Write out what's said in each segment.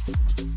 ค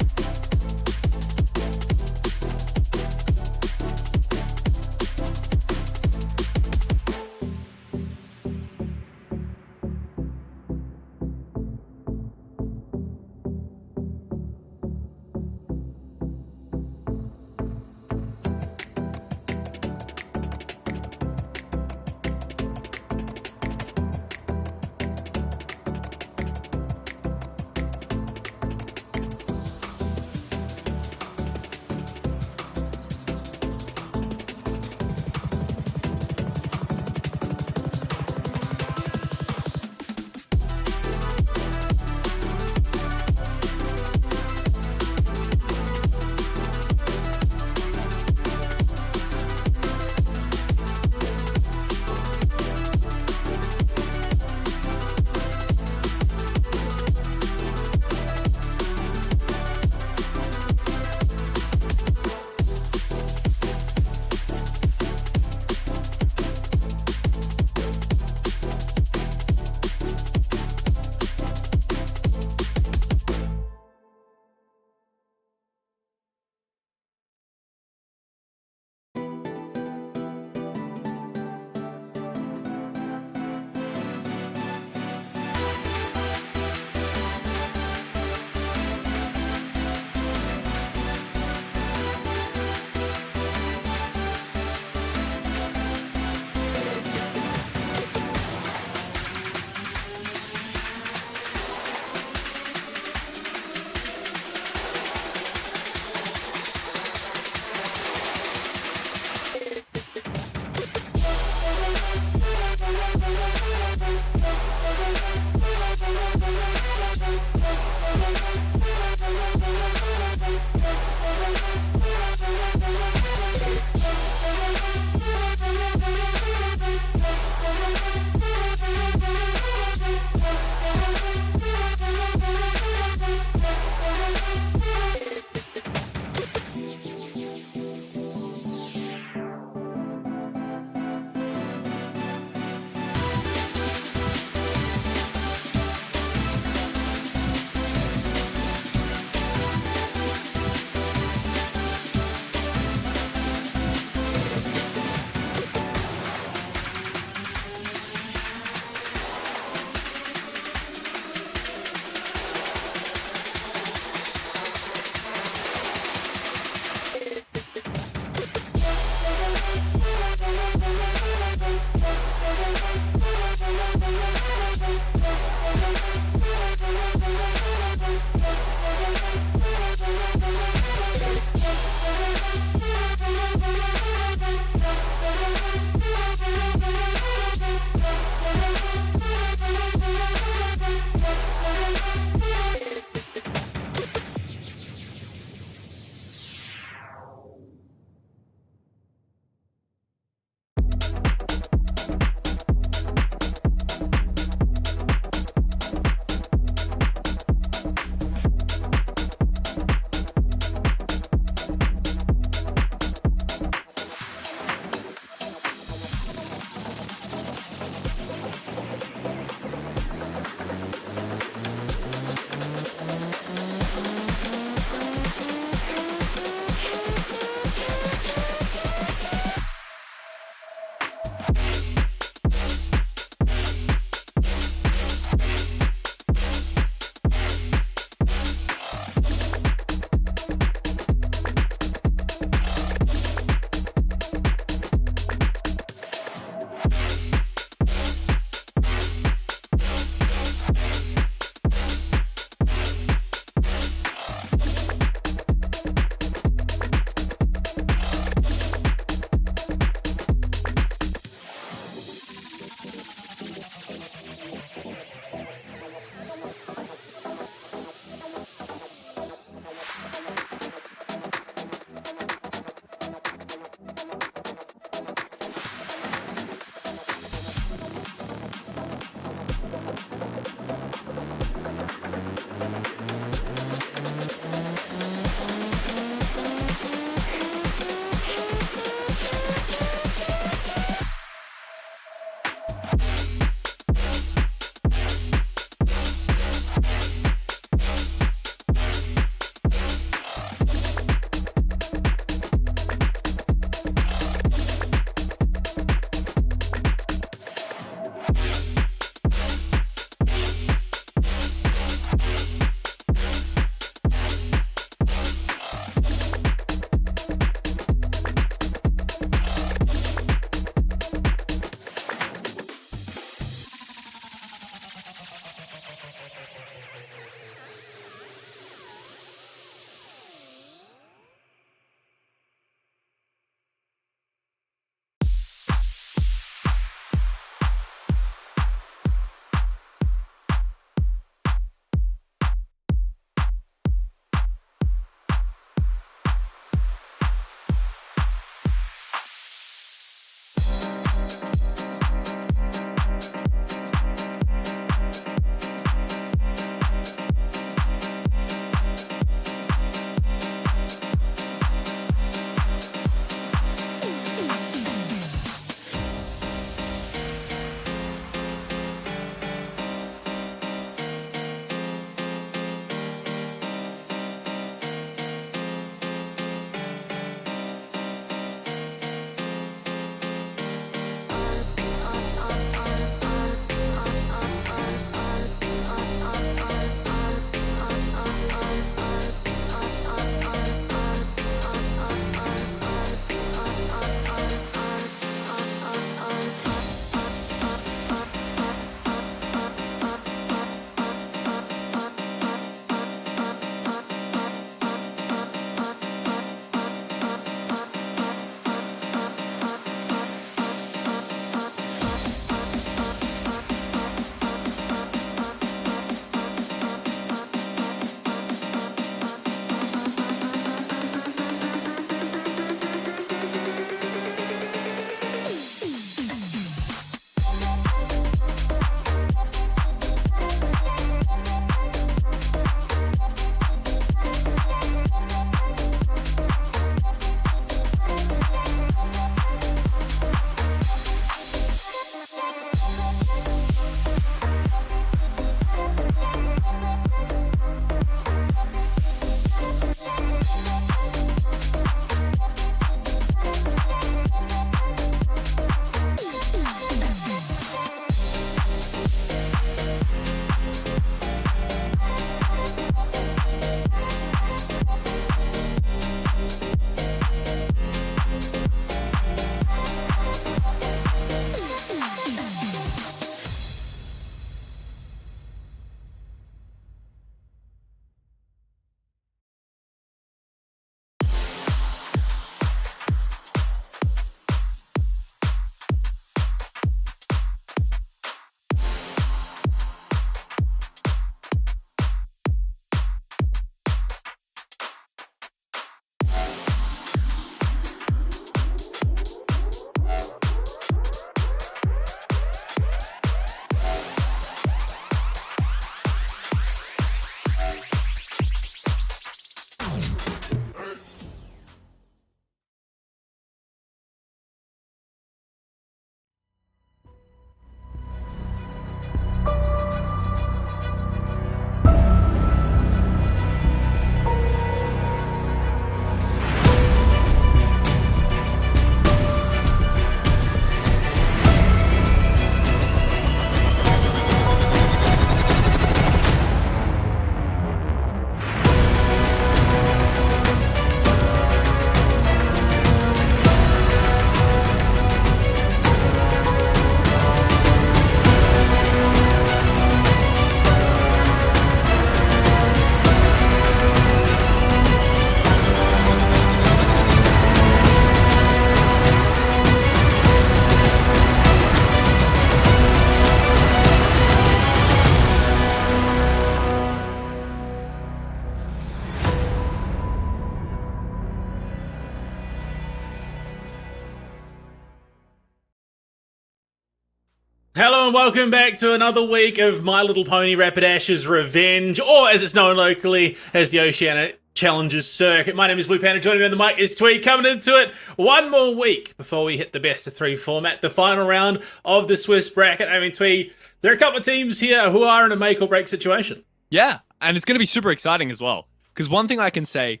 Hello and welcome back to another week of My Little Pony Rapidash's Revenge, or as it's known locally as the Oceanic Challengers Circuit. My name is Blue Panda, joining me on the mic is Tweet, coming into it one more week before we hit the best of three format, the final round of the Swiss bracket. I mean, Tweet, there are a couple of teams here who are in a make or break situation. Yeah, and it's going to be super exciting as well, because one thing I can say,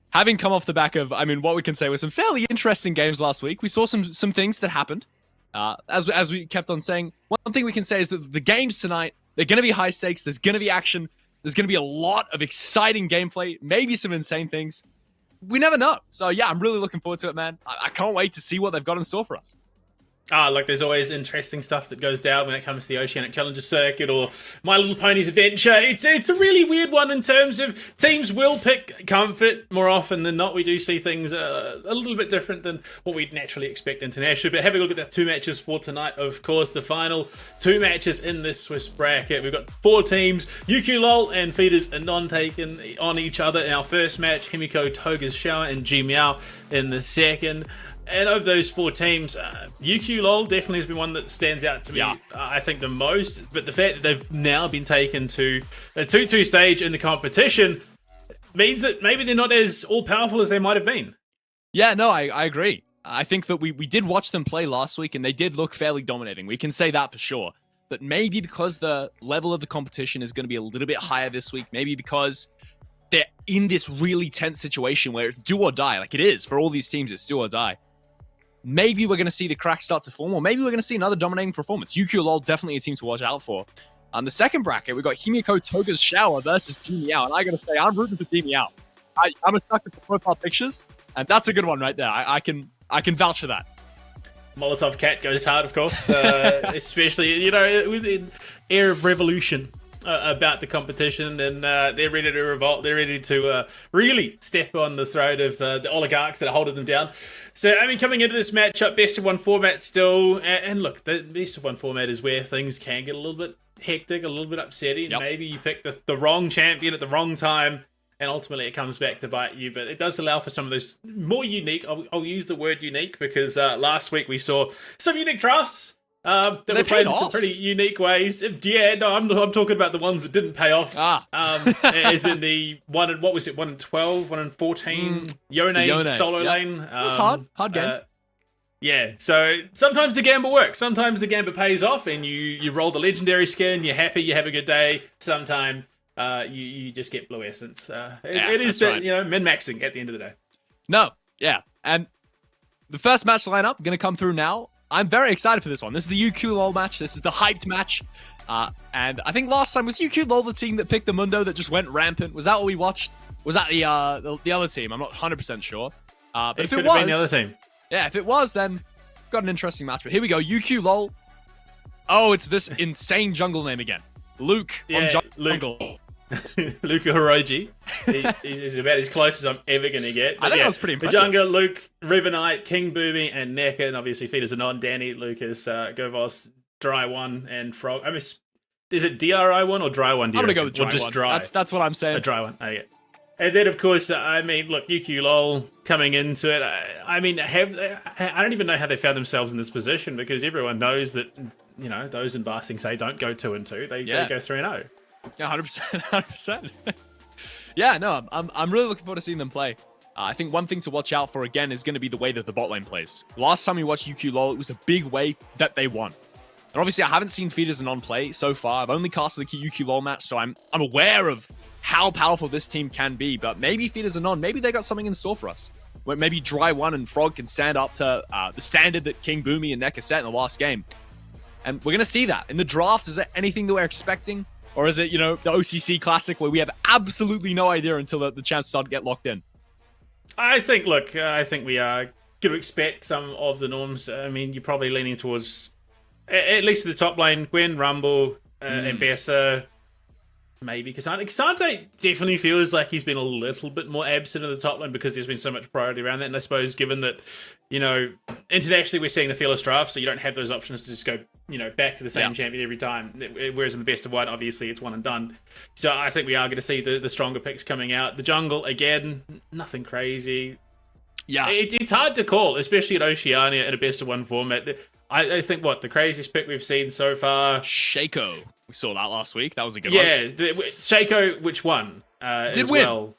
having come off the back of, what we can say was some fairly interesting games last week, we saw some things that happened. As we kept on saying, one thing we can say is that the games tonight, they're going to be high stakes, there's going to be action, there's going to be a lot of exciting gameplay, maybe some insane things. We never know. So yeah, I'm really looking forward to it, man. I can't wait to see what they've got in store for us. Look, there's always interesting stuff that goes down when it comes to the Oceanic Challenger Circuit or My Little Pony's Adventure. It's a really weird one in terms of teams will pick comfort more often than not. We do see things a little bit different than what we'd naturally expect internationally. But having a look at the two matches for tonight, of course, the final two matches in this Swiss bracket. We've got four teams, UQ Lol and Feeders Anon taking on each other in our first match, Himiko Toga's Shower and G Meow in the second. And of those four teams, UQ Lol definitely has been one that stands out to me, I think, the most. But the fact that they've now been taken to a 2-2 stage in the competition means that maybe they're not as all-powerful as they might have been. Yeah, no, I agree. I think that we did watch them play last week, and they did look fairly dominating. We can say that for sure. But maybe because the level of the competition is going to be a little bit higher this week, maybe because they're in this really tense situation where it's do or die, like it is. For all these teams, it's do or die. Maybe we're going to see the cracks start to form, or maybe we're going to see another dominating performance. UQ Lol, definitely a team to watch out for. On the second bracket, we've got Himiko Toga's Shower versus G Meow, and I got to say, I'm rooting for G Meow. I'm a sucker for profile pictures, and that's a good one right there. I can vouch for that. Molotov Cat goes hard, of course, especially, with the air of revolution about the competition, and they're ready to revolt. They're ready to really step on the throat of the oligarchs that are holding them down. So, coming into this matchup, best of one format still, and look, the best of one format is where things can get a little bit hectic, a little bit upsetting. Yep. Maybe you pick the wrong champion at the wrong time, and ultimately it comes back to bite you. But it does allow for some of those more unique, I'll use the word unique, because last week we saw some unique drafts that were played in some pretty unique ways. Yeah, no, I'm talking about the ones that didn't pay off. As in the 1 and 12, 1 and 14, Yone solo lane. It was hard game. Yeah, so sometimes the gamble works. Sometimes the gamble pays off, and you roll the legendary skin. You're happy. You have a good day. Sometimes you just get blue essence. It is right. Min-maxing at the end of the day. No, yeah, and the first match lineup going to come through now. I'm very excited for this one. This is the UQ Lol match. This is the hyped match. And I think last time was UQ Lol the team that picked the Mundo that just went rampant. Was that what we watched? Was that the other team? I'm not 100% sure. But if it was, been the other team. Yeah, if it was, then got an interesting match. But here we go. UQ Lol. Oh, it's this insane jungle name again. Luke on jungle. Luca Hiroji. He's about as close as I'm ever going to get. I think that was pretty impressive. Vajunga, Luke, River Knight, King Boomy, and Neka, and obviously Feeders Anon, Danny, Lucas, Govos, Dry One, and Frog. Is it DRI one or Dry One? I'm going to go with Dry just One. Dry. That's what I'm saying. A Dry One. Okay. And then, of course, look, UQ Lol coming into it. I don't even know how they found themselves in this position, because everyone knows that, those in Basing say don't go 2-2. They go 3-0. Yeah, 100%. 100%. Yeah, no, I'm really looking forward to seeing them play. I think one thing to watch out for, again, is going to be the way that the bot lane plays. Last time we watched UQ Lol, it was a big way that they won. And obviously, I haven't seen Feeders Anon play so far. I've only casted the UQ Lol match, so I'm aware of how powerful this team can be. But maybe Feeders Anon, maybe they got something in store for us. Where maybe Dry One and Frog can stand up to the standard that King Boomy and Neka set in the last game. And we're going to see that. In the draft, is there anything that we're expecting? Or is it, the OCC Classic where we have absolutely no idea until the champs start to get locked in? I think we are going to expect some of the norms. You're probably leaning towards, at least the top lane, Gwen, Rumble, and Bessa. Maybe Kasante definitely feels like he's been a little bit more absent in the top lane because there's been so much priority around that. And I suppose given that, internationally we're seeing the fearless draft, so you don't have those options to just go, back to the same champion every time. Whereas in the best of one, obviously it's one and done. So I think we are going to see the stronger picks coming out. The jungle, again, nothing crazy. Yeah. It's hard to call, especially at Oceania in a best of one format. I think the craziest pick we've seen so far. Shaco. We saw that last week. That was a good one. Yeah, Shaco, which won? Did as win. Well.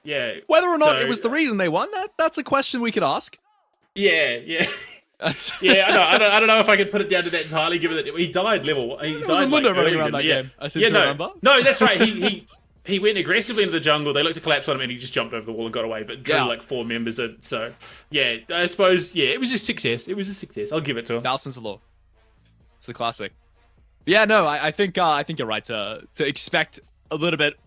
Yeah. Whether or not it was the reason they won, that's a question we could ask. Yeah. Yeah, I don't know if I could put it down to that entirely, given that he died level. He died was a Mundo running around early that yeah. game. I seem to remember. No, that's right. He went aggressively into the jungle. They looked to collapse on him, and he just jumped over the wall and got away. But drew like 4 members in. So yeah, I suppose it was a success. It was a success. I'll give it to him. Thousands of law. It's the classic. But yeah, no, I think you're right to expect a little bit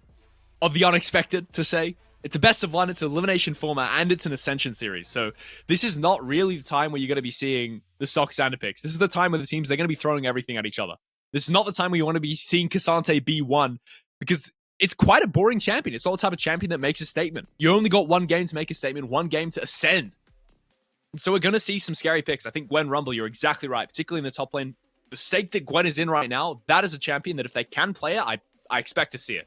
of the unexpected. To say it's a best of one, it's an elimination format, and it's an Ascension series. So this is not really the time where you're going to be seeing the stock standard picks. This is the time where the teams, they're going to be throwing everything at each other. This is not the time where you want to be seeing Cassante B1, because it's quite a boring champion. It's not the type of champion that makes a statement. You only got 1 game to make a statement, 1 game to ascend. And so we're going to see some scary picks. I think Gwen Rumble, you're exactly right, particularly in the top lane. The stake that Gwen is in right now, that is a champion that if they can play it, I expect to see it.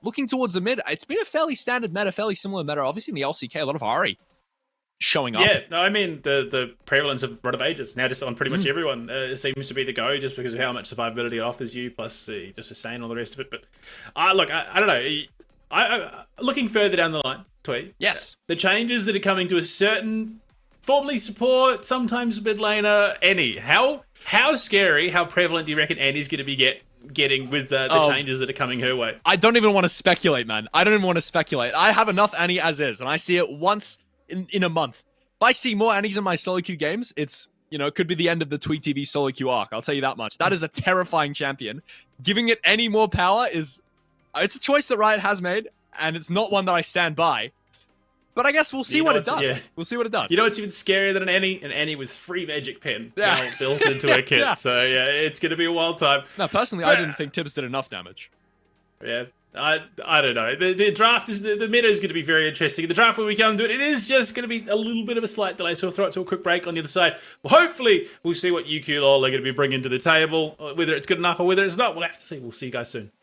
Looking towards the mid, it's been a fairly standard meta, fairly similar meta. Obviously in the LCK, a lot of Ahri showing up. Yeah, no, I mean, the prevalence of Rod of Ages now just on pretty much everyone seems to be the go, just because of how much survivability it offers you, plus just sustain all the rest of it. But look, I don't know. I looking further down the line, Tweet. Yes. The changes that are coming to a certain formerly support, sometimes mid laner, Annie. How scary, how prevalent do you reckon Annie's going to be getting with the changes that are coming her way? I don't even want to speculate, man. I don't even want to speculate. I have enough Annie as is, and I see it once in a month. If I see more Annies in my solo queue games, it's, it could be the end of the Tweet TV solo queue arc. I'll tell you that much. That is a terrifying champion. Giving it any more power it's a choice that Riot has made, and it's not one that I stand by. But I guess we'll see what it does. Yeah. We'll see what it does. You know what's even scarier than an Annie? An Annie with free magic pen now built into her kit. Yeah. So yeah, it's going to be a wild time. No, personally, I didn't think Tibbs did enough damage. Yeah, I don't know. The draft is the meta is going to be very interesting. The draft, when we come to it, it is just going to be a little bit of a slight delay. So we'll throw it to a quick break on the other side. Well, hopefully we'll see what UQ LOL are going to be bringing to the table. Whether it's good enough or whether it's not, we'll have to see. We'll see you guys soon.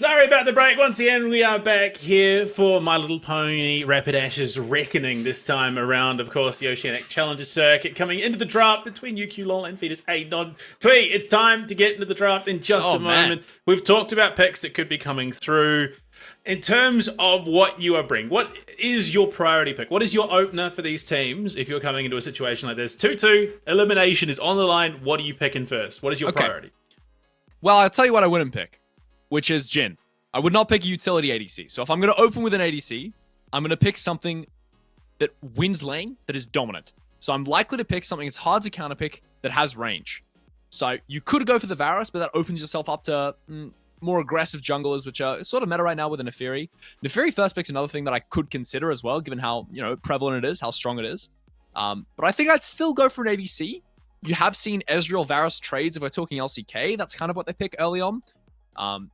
Sorry about the break. Once again, we are back here for My Little Pony Rapid Ashes Reckoning. This time around, of course, the Oceanic Challenger Circuit coming into the draft between UQ LOL and Fetus A. Nod Twee. It's time to get into the draft in just a moment. We've talked about picks that could be coming through. In terms of what you are bringing, what is your priority pick? What is your opener for these teams if you're coming into a situation like this? 2-2, elimination is on the line. What are you picking first? What is your priority? Well, I'll tell you what I wouldn't pick, which is Jhin. I would not pick a utility ADC. So if I'm going to open with an ADC, I'm going to pick something that wins lane, that is dominant. So I'm likely to pick something that's hard to counterpick that has range. So you could go for the Varus, but that opens yourself up to more aggressive junglers, which are sort of meta right now with a Neferi. Neferi first pick's another thing that I could consider as well, given how prevalent it is, how strong it is. But I think I'd still go for an ADC. You have seen Ezreal Varus trades if we're talking LCK. That's kind of what they pick early on.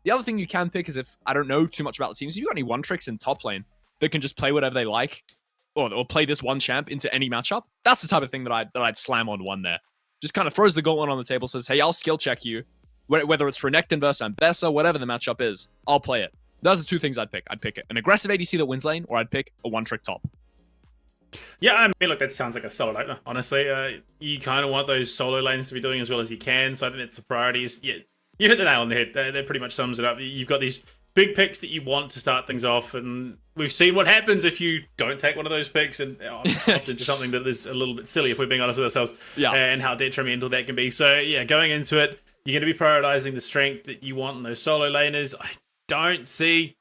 The other thing you can pick is if I don't know too much about the teams, if you've got any one tricks in top lane that can just play whatever they like, or play this one champ into any matchup, that's the type of thing that I'd slam on one there. Just kind of throws the gauntlet on the table, says, hey, I'll skill check you. Whether it's Renekton versus Ambessa, whatever the matchup is, I'll play it. Those are two things I'd pick. I'd pick an aggressive ADC that wins lane, or I'd pick a one-trick top. Yeah, I mean, look, that sounds like a solid opener, honestly. You kind of want those solo lanes to be doing as well as you can, so I think that's the priorities. Yeah, you hit the nail on the head. That pretty much sums it up. You've got these big picks that you want to start things off, and we've seen what happens if you don't take one of those picks, and often just something that is a little bit silly, if we're being honest with ourselves, and how detrimental that can be. So, yeah, going into it, you're going to be prioritizing the strength that you want in those solo laners. I don't see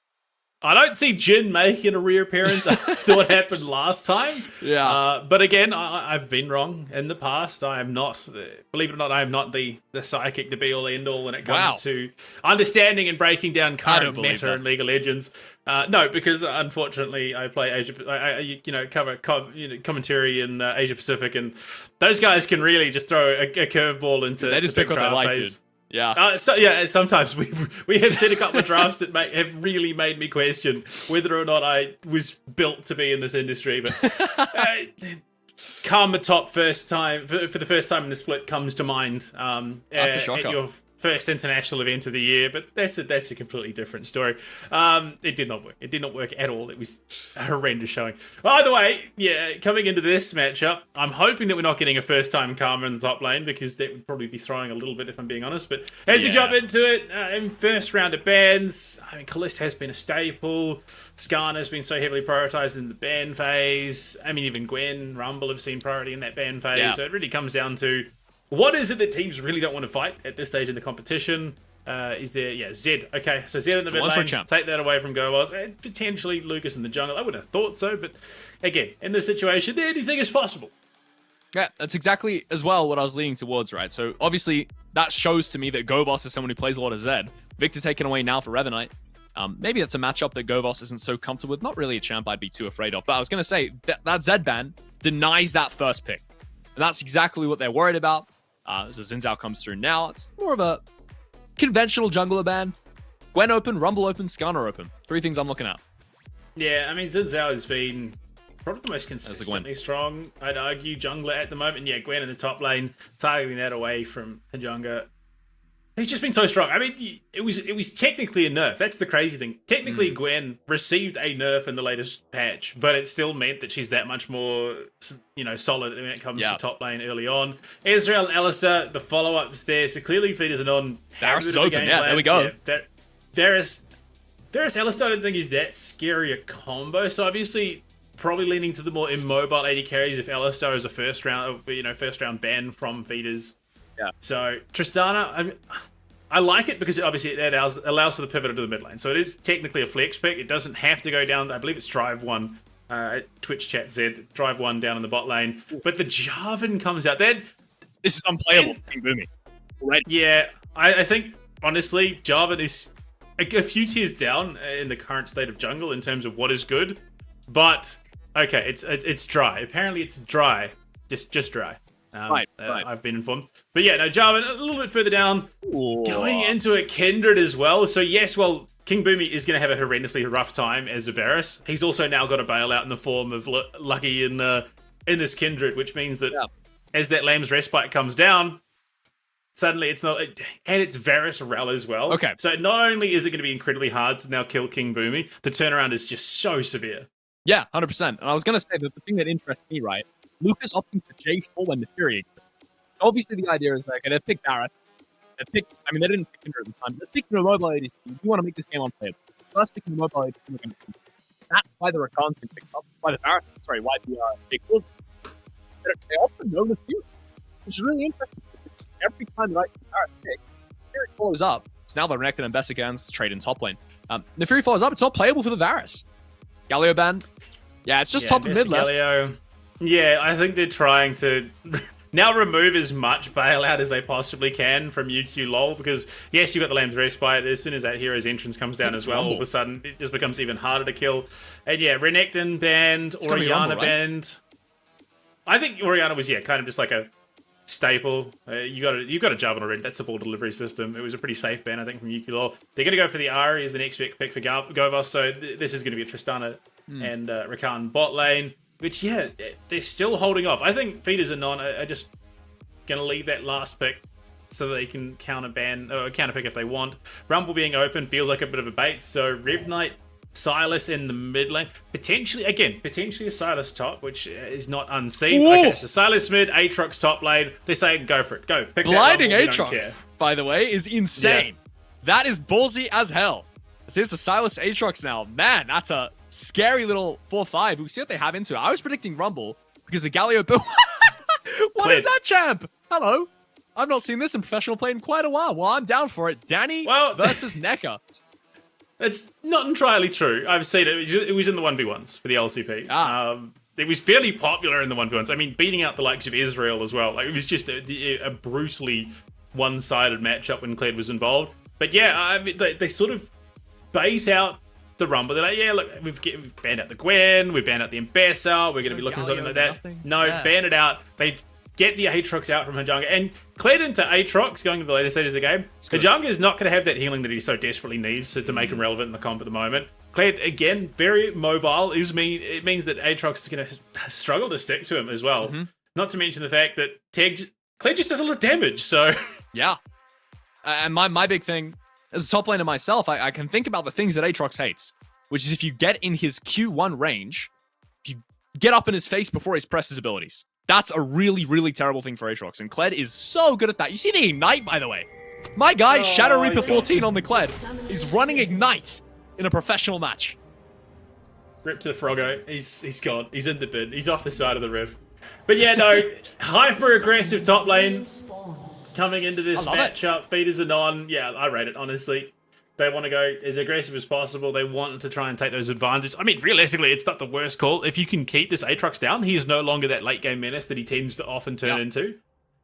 Jhin making a reappearance after what happened last time. Yeah. But again, I've been wrong in the past. I am not, believe it or not, I am not the psychic, the be-all, end-all when it comes to understanding and breaking down current meta in League of Legends. No, because unfortunately I play cover commentary in Asia Pacific, and those guys can really just throw a curveball into they just pick what they like, dude. Yeah. Sometimes we have seen a couple of drafts that have really made me question whether or not I was built to be in this industry. But Karma top first time for the first time in the split comes to mind. That's a shocker. At your first international event of the year, but that's a completely different story. It did not work. It did not work at all. It was a horrendous showing. Either way, yeah, coming into this matchup, I'm hoping that we're not getting a first-time Karma in the top lane, because that would probably be throwing a little bit if I'm being honest. But as you jump into it, in first round of bans, I mean, Kalista has been a staple. Skarn has been so heavily prioritized in the ban phase. I mean, even Gwen, Rumble have seen priority in that ban phase. Yeah. So it really comes down to, what is it that teams really don't want to fight at this stage in the competition? Is there, Zed. Okay, so Zed in the mid lane, take that away from Govos, and potentially Lucas in the jungle. I would have thought so, but again, in this situation, anything is possible. Yeah, that's exactly as well what I was leaning towards, right? So obviously, that shows to me that Govos is someone who plays a lot of Zed. Victor taken away now for Revenite. Maybe that's a matchup that Govos isn't so comfortable with. Not really a champ I'd be too afraid of, but I was going to say, that Zed ban denies that first pick. And that's exactly what they're worried about. As the Xin Zhao comes through now, it's more of a conventional jungler ban. Gwen open, Rumble open, Skarner open. Three things I'm looking at. Yeah, I mean, Xin Zhao has been probably the most consistently strong, I'd argue, jungler at the moment. Yeah, Gwen in the top lane, targeting that away from Hajunga. He's just been so strong. I mean, it was technically a nerf. That's the crazy thing. Technically, Gwen received a nerf in the latest patch, but it still meant that she's that much more, solid when it comes to top lane early on. Ezreal and Alistar, the follow-ups there. So clearly, Feed isn't on. Varus is open. Yeah, there we go. Yeah, Varus Alistar, I don't think is that scary a combo. So obviously, probably leaning to the more immobile AD carries if Alistar is a first round ban from Feeders. Yeah. So Tristana, I like it because obviously it allows for the pivot into the mid lane. So it is technically a flex pick. It doesn't have to go down. I believe it's Drive 1, Twitch chat Z, Drive 1 down in the bot lane. But the Jarvan comes out. This is unplayable. Right. Yeah, I think, honestly, Jarvan is a few tiers down in the current state of jungle in terms of what is good. But, okay, it's dry. Apparently it's dry. Just dry. Right. I've been informed. But yeah, no, Jarvan, a little bit further down, going into a Kindred as well. So yes, well, King Boomy is going to have a horrendously rough time as a Varus. He's also now got a bailout in the form of Lucky in this Kindred, which means that as that Lamb's Respite comes down, suddenly it's not, and it's Varus Rel as well. Okay. So not only is it going to be incredibly hard to now kill King Boomy, the turnaround is just so severe. Yeah, 100%. And I was going to say that the thing that interests me, right, Lucas opting for J4 when the Fury. Obviously, the idea is, like, they've picked Varus. They've picked, I mean, they didn't pick Kindred at the time. They picked the mobile ADC. You want to make this game unplayable. First picking the mobile ADC. That's why the Rakan's been picked up. Why the Varus, sorry, why the Big Wolves. They also know the Fury, which is really interesting. Every time the Varus pick, Fury follows up. So now the Renekton and Bessigans trade in top lane. The Fury follows up. It's not playable for the Varus. Galio ban. Yeah, it's just top and mid left. Galio. Yeah, I think they're trying to now remove as much bailout as they possibly can from UQ LoL, because yes, you've got the Lamb's Respite. As soon as that hero's entrance comes down as well, all of a sudden it just becomes even harder to kill. And yeah, Renekton banned, Orianna banned. I think Orianna was kind of just like a staple. You got a Jarvan already. That's the ball delivery system. It was a pretty safe ban, I think, from UQ LoL. They're going to go for the Ari as the next pick for Govos, so this is going to be a Tristana and Rakan bot lane, which, yeah, they're still holding off. I think Feeders and Non are just going to leave that last pick so that they can counter pick if they want. Rumble being open feels like a bit of a bait, so Rev Knight, Sylas in the mid lane. Potentially a Sylas top, which is not unseen. Ooh. Okay, so Sylas mid, Aatrox top lane. They're saying, go for it. Go. Pick Blinding that Rumble, Aatrox, by the way, is insane. Yeah. That is ballsy as hell. So here's the Sylas Aatrox now. Man, that's a scary little 4-5. We see what they have into it. I was predicting Rumble because the Galio... What is that, champ? Hello. I've not seen this in professional play in quite a while. Well, I'm down for it. Danny versus Necker. It's not entirely true. I've seen it. It was in the 1v1s for the LCP. It was fairly popular in the 1v1s. I mean, beating out the likes of Israel as well. Like, it was just a brutally one-sided matchup when Kled was involved. But yeah, I mean, they sort of bait out the Rumble. They're like, yeah, look, we've banned out the Gwen, we've banned out the Ambassador, we're going to be looking at something like that. Nothing. No, ban it out. They get the Aatrox out from Hajunga. And Kled into Aatrox, going to the later stages of the game, Hajunga is not going to have that healing that he so desperately needs to make him relevant in the comp at the moment. Kled, again, very mobile. It means that Aatrox is going to struggle to stick to him as well. Not to mention the fact that Kled just does a lot of damage, so... Yeah. And my big thing, as a top laner myself, I can think about the things that Aatrox hates, which is if you get in his Q1 range, if you get up in his face before he presses abilities. That's a really, really terrible thing for Aatrox, and Kled is so good at that. You see the Ignite, by the way. My guy, Shadow Reaper 14 on the Kled, is running Ignite in a professional match. Rip to Froggo. He's gone. He's in the bin. He's off the side of the rift. But yeah, no, hyper-aggressive top lane coming into this matchup. Feeders are non. Yeah, I rate it, honestly. They want to go as aggressive as possible. They want to try and take those advantages. I mean, realistically, it's not the worst call. If you can keep this Aatrox down, he is no longer that late-game menace that he tends to often turn into.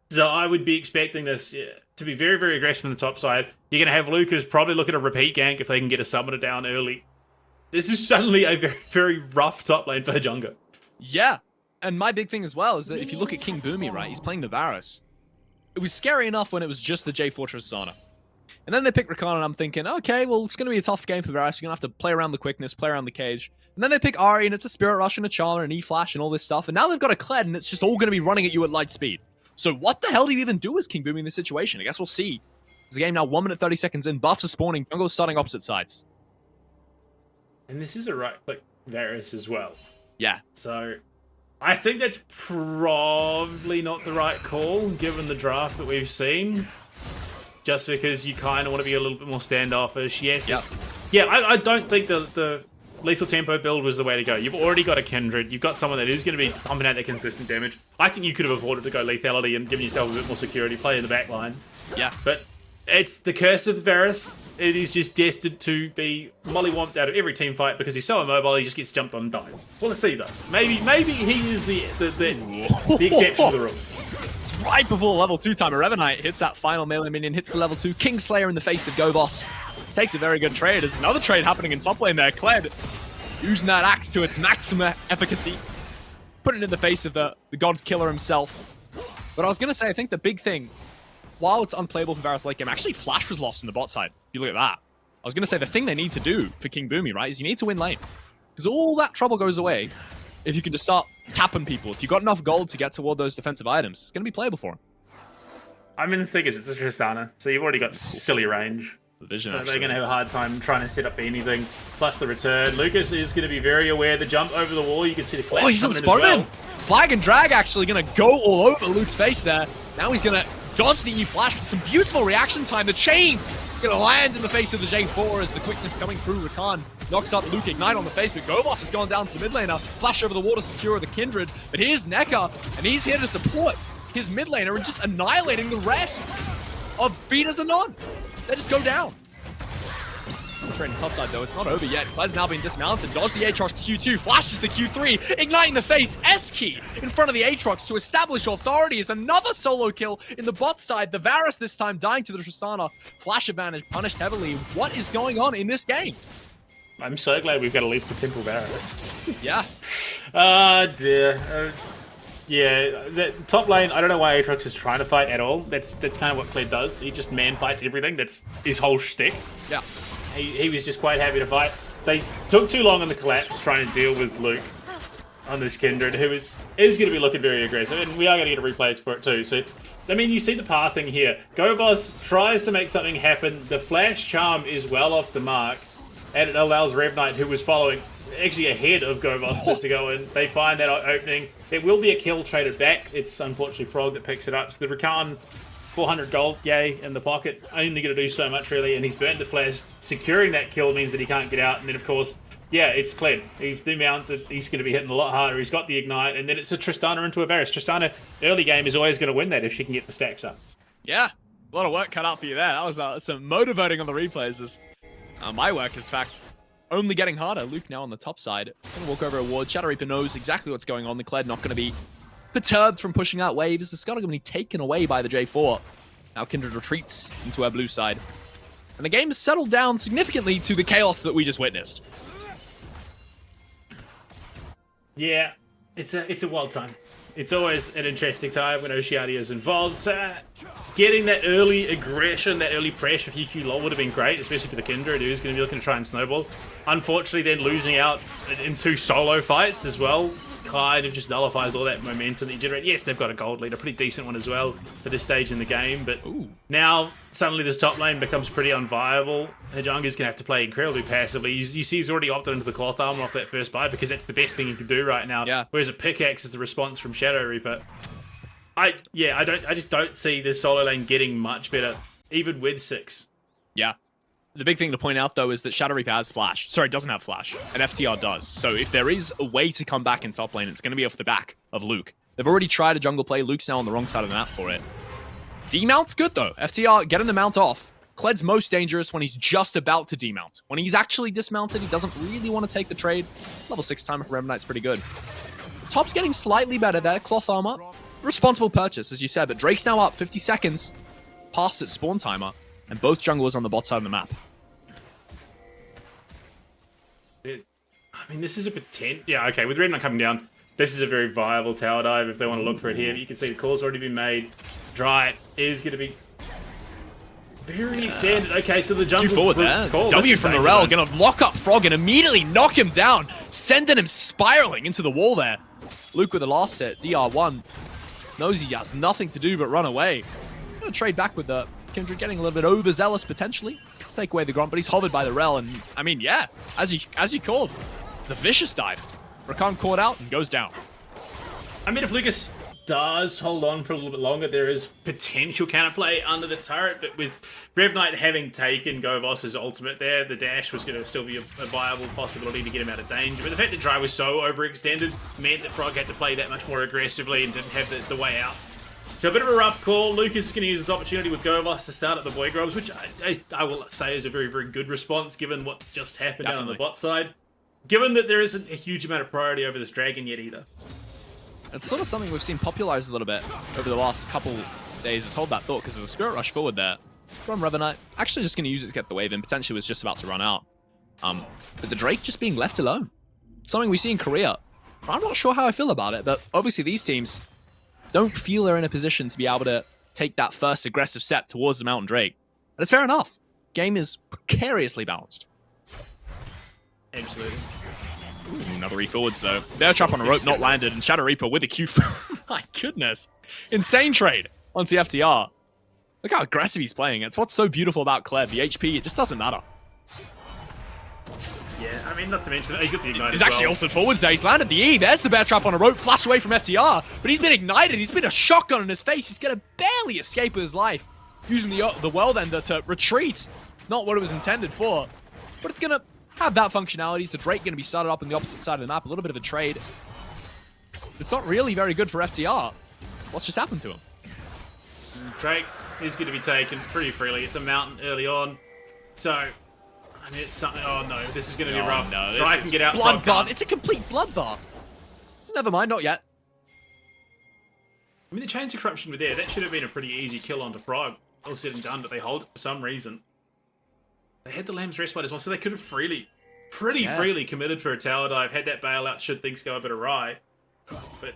So I would be expecting this to be very, very aggressive on the top side. You're going to have Lucas probably look at a repeat gank if they can get a summoner down early. This is suddenly a very, very rough top lane for Hajunga. Yeah. And my big thing as well is that if you look at King Boomy, right, he's playing the Varus. It was scary enough when it was just the J4 Tristana. And then they pick Rakan, and I'm thinking, okay, well, it's going to be a tough game for Varus. You're going to have to play around the quickness, play around the cage. And then they pick Ari, and it's a Spirit Rush and a Charmer and E-Flash and all this stuff. And now they've got a Kled, and it's just all going to be running at you at light speed. So what the hell do you even do as King Boomy in this situation? I guess we'll see. There's a game now 1 minute 30 seconds in. Buffs are spawning. Jungle's starting opposite sides. And this is a right-click Varus as well. Yeah. So I think that's probably not the right call, given the draft that we've seen. Just because you kind of want to be a little bit more standoffish. Yes. Yep. I don't think the lethal tempo build was the way to go. You've already got a Kindred. You've got someone that is going to be pumping out that consistent damage. I think you could have afforded to go lethality and given yourself a bit more security, play in the back line. Yeah. But it's the curse of the Varus. It is just destined to be mollywomped out of every team fight because he's so immobile, he just gets jumped on and dies. Well, let's see, though. Maybe he is the exception to the rule. It's right before level 2 timer. Revenite hits that final melee minion, hits the level 2. Kingslayer in the face of Gobos. Takes a very good trade. There's another trade happening in top lane there. Kled using that axe to its maximum efficacy. Putting it in the face of the god killer himself. But I was going to say, I think the big thing, while it's unplayable for Varus late game, actually Flash was lost in the bot side. If you look at that. I was going to say, the thing they need to do for King Boomy, right, is you need to win lane. Because all that trouble goes away if you can just start tapping people. If you've got enough gold to get toward those defensive items, it's going to be playable for him. I mean, the thing is, it's a Tristana, so you've already got silly range. Vision, so actually. they're going to have a hard time trying to set up for anything. Plus the return. Lucas is going to be very aware. The jump over the wall, you can see the collapse. Oh, he's on Spider-Man. Flag and drag actually going to go all over Luke's face there. Now he's going to dodge the E-Flash with some beautiful reaction time. The chains going to land in the face of the J4 as the quickness coming through. Rakan knocks out the Luke Ignite on the face, but Govos has gone down to the mid laner. Flash over the wall to secure the Kindred. But here's Nekka, and he's here to support his mid laner and just annihilating the rest of Feeders and none. They just go down. Trading topside though, it's not over yet. Cled's now being dismounted. Dodge the Aatrox Q2, flashes the Q3, igniting the face. S-Key in front of the Aatrox to establish authority is another solo kill in the bot side. The Varus this time dying to the Tristana. Flash advantage punished heavily. What is going on in this game? I'm so glad we've got to leave the Temple Varus. Yeah. Oh dear. Yeah, the top lane, I don't know why Aatrox is trying to fight at all. That's kind of what Kled does. He just man fights everything. That's his whole shtick. Yeah. He was just quite happy to fight. They took too long on the collapse trying to deal with Luke on this Kindred, who is going to be looking very aggressive, and we are going to get a replay for it too. So, I mean, you see the pathing here. Govos tries to make something happen. The flash charm is well off the mark, and it allows Rev Knight, who was following actually ahead of Govos, to go in. They find that opening. It will be a kill traded back. It's unfortunately Frog that picks it up. So the Rakan, 400 gold, yay, in the pocket. Only going to do so much, really, and he's burnt the flash. Securing that kill means that he can't get out, and then, of course, yeah, it's Kled. He's demounted, he's going to be hitting a lot harder, he's got the Ignite, and then it's a Tristana into a Varus. Tristana, early game, is always going to win that if she can get the stacks up. Yeah, a lot of work cut out for you there. That was some motivating on the replays. As my work is, in fact, only getting harder. Luke now on the top side. Going to walk over a ward. Shadow Reaper knows exactly what's going on. The Kled not going to be perturbed from pushing out waves. The Scuttle going to be taken away by the J4. Now Kindred retreats into our blue side. And the game has settled down significantly to the chaos that we just witnessed. Yeah, it's a wild time. It's always an interesting time when Oceania is involved. So getting that early aggression, that early pressure for UQ Law would have been great, especially for the Kindred, who's going to be looking to try and snowball. Unfortunately, then losing out in 2 solo fights as well kind of just nullifies all that momentum that you generate. Yes, they've got a gold lead, a pretty decent one as well for this stage in the game, but now suddenly this top lane becomes pretty unviable. Hajanga's going to have to play incredibly passively. You see he's already opted into the cloth armor off that first buy because that's the best thing he can do right now. Yeah. Whereas a pickaxe is the response from Shadow Reaper. I just don't see the solo lane getting much better, even with 6. Yeah. The big thing to point out, though, is that Shadow Reaper has Flash. Sorry, doesn't have Flash, and FTR does. So if there is a way to come back in top lane, it's going to be off the back of Luke. They've already tried a jungle play. Luke's now on the wrong side of the map for it. Demount's good, though. FTR getting the mount off. Kled's most dangerous when he's just about to demount. When he's actually dismounted, he doesn't really want to take the trade. Level 6 timer for Rev Knight's pretty good. Top's getting slightly better there. Cloth armor. Responsible purchase, as you said, but Drake's now up 50 seconds past its spawn timer. And both junglers on the bot side of the map. I mean, this is a potential. Yeah, okay, with Red Knight coming down, this is a very viable tower dive if they want to look for it here. But you can see the call's already been made. Dry is going to be very extended. Okay, so the jungle forward there. W from the Rel, going to lock up Frog and immediately knock him down, sending him spiraling into the wall there. Luke with the last set, DR1. Knows he has nothing to do but run away. Going to trade back with the Kindred, getting a little bit overzealous potentially. Take away the grunt, but he's hovered by the Rel, and I mean, yeah, as you called, it's a vicious dive. Rakan caught out and goes down. I mean, if Lucas does hold on for a little bit longer, there is potential counterplay under the turret, but with Rev Knight having taken Govos' ultimate there, the dash was going to still be a viable possibility to get him out of danger. But the fact that Dry was so overextended meant that Frog had to play that much more aggressively and didn't have the way out. So a bit of a rough call. Lucas is going to use this opportunity with Govos to start at the Boy Groves, which I will say is a very, very good response given what just happened down on the bot side. Given that there isn't a huge amount of priority over this dragon yet either. It's sort of something we've seen popularized a little bit over the last couple days. Let's hold that thought because there's a Spirit Rush forward there from Rev Knight. Actually just going to use it to get the wave in. Potentially was just about to run out. But the Drake just being left alone. Something we see in Korea. I'm not sure how I feel about it, but obviously these teams don't feel they're in a position to be able to take that first aggressive step towards the Mountain Drake. And it's fair enough. Game is precariously balanced. Absolutely. Ooh, another re-forwards though. Bear trap on a rope not landed, and Shadow Reaper with a Q. My goodness. Insane trade onto FTR. Look how aggressive he's playing. It's what's so beautiful about Kleb. The HP, it just doesn't matter. Yeah, I mean, not to mention, he's got the ignite. He's actually ulted forwards there. He's landed the E. There's the bear trap on a rope. Flash away from FTR. But he's been ignited. He's been a shotgun in his face. He's going to barely escape with his life. Using the World Ender to retreat. Not what it was intended for. But it's going to have that functionality. Is the Drake going to be started up on the opposite side of the map? A little bit of a trade. It's not really very good for FTR. What's just happened to him? Drake is going to be taken pretty freely. It's a mountain early on. So, I mean, it's something. Oh no, this is going to be rough. No, Try can get out. Bloodbath. It's a complete bloodbath. Never mind, not yet. I mean, the Chains of Corruption were there. That should have been a pretty easy kill onto Frog. All said and done, but they hold it for some reason. They had the Lamb's Respite as well, so they could have freely committed for a tower dive, had that bailout should things go a bit awry. But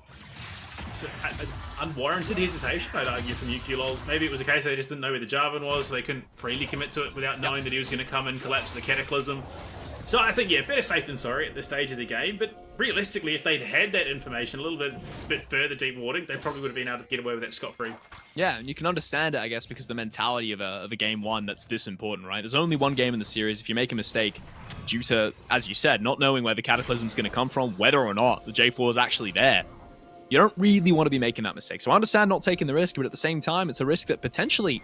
it's an unwarranted hesitation, I'd argue, from UQ-LOL. Maybe it was a case they just didn't know where the Jarvan was, so they couldn't freely commit to it without knowing that he was going to come and collapse the Cataclysm. So I think, yeah, better safe than sorry at this stage of the game, but realistically, if they'd had that information a little bit further deep watering, they probably would have been able to get away with that scot-free. Yeah, and you can understand it, I guess, because the mentality of a game one that's this important, right? There's only one game in the series. If you make a mistake due to, as you said, not knowing where the Cataclysm's going to come from, whether or not the J4 is actually there, you don't really want to be making that mistake. So I understand not taking the risk, but at the same time, it's a risk that potentially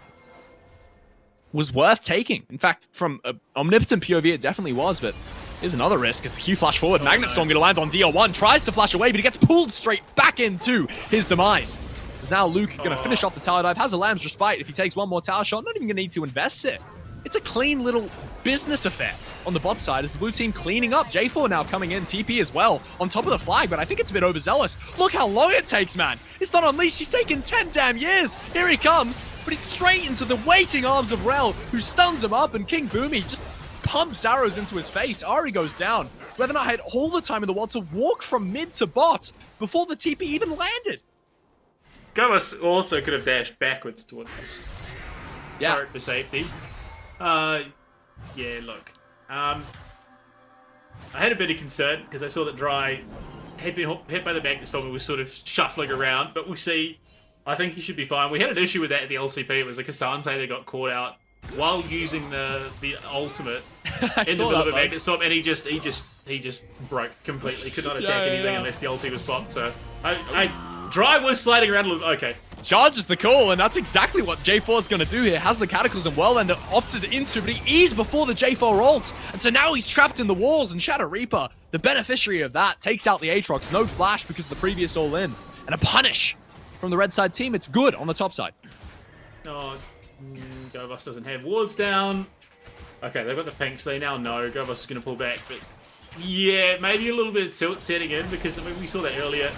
was worth taking. In fact, from an omnipotent POV, it definitely was, but here's another risk as the Q flash forward. Magnet Storm going to land on DL1, tries to flash away, but he gets pulled straight back into his demise. Because now Luke going to finish off the tower dive, has a Lamb's Respite. If he takes one more tower shot, not even going to need to invest it. It's a clean little business affair on the bot side as the blue team cleaning up. J4 now coming in, TP as well, on top of the flag, but I think it's a bit overzealous. Look how long it takes, man. It's not Unleashed, he's taken 10 damn years. Here he comes, but he's straight into the waiting arms of Rel, who stuns him up, and King Boomy just pumps arrows into his face. Ari goes down. Revenant had all the time in the world to walk from mid to bot before the TP even landed. Govas also could have dashed backwards towards this turret for safety. Yeah, look. I had a bit of concern because I saw that Dry had been hit by the Magnet Storm and was sort of shuffling around, but we'll see. I think he should be fine. We had an issue with that at the LCP. It was a Cassante that got caught out while using the ultimate in the middle of a Magnet Storm, and he just broke completely. Could not attack anything unless the ulti was popped. So Dry was sliding around a little. Okay. Charge is the call, and that's exactly what J4 is going to do here. Has the Cataclysm well and opted into, but he eased before the J4 ult. And so now he's trapped in the walls, and Shadow Reaper, the beneficiary of that, takes out the Aatrox. No flash because of the previous all-in. And a punish from the red side team. It's good on the top side. Oh, Govos doesn't have wards down. Okay, they've got the pinks. They now know Govos is going to pull back, but yeah, maybe a little bit of tilt setting in because I mean, we saw that earlier.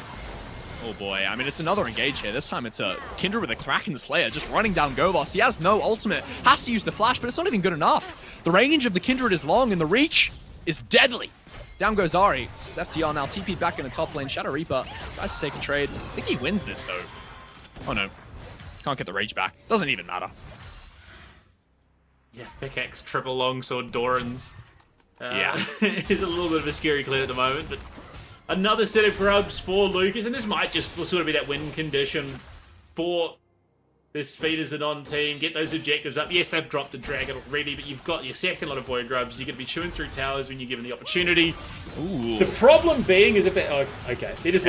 Oh boy, I mean, it's another engage here. This time it's a Kindred with a Kraken Slayer just running down Govos. He has no ultimate, has to use the flash, but it's not even good enough. The range of the Kindred is long and the reach is deadly. Down goes Ari. It's FTR now TP'd back in the top lane. Shadow Reaper tries to take a trade. I think he wins this though. Oh no, can't get the rage back. Doesn't even matter. Yeah, pickaxe, triple longsword, Dorans. Yeah. It's a little bit of a scary clear at the moment, but another set of grubs for Lucas, and this might just sort of be that win condition for this Feeders and on team. Get those objectives up. Yes, they've dropped the dragon already, but you've got your second lot of void grubs. You're going to be chewing through towers when you're given the opportunity. Ooh. The problem being is if they... Oh, okay. They're just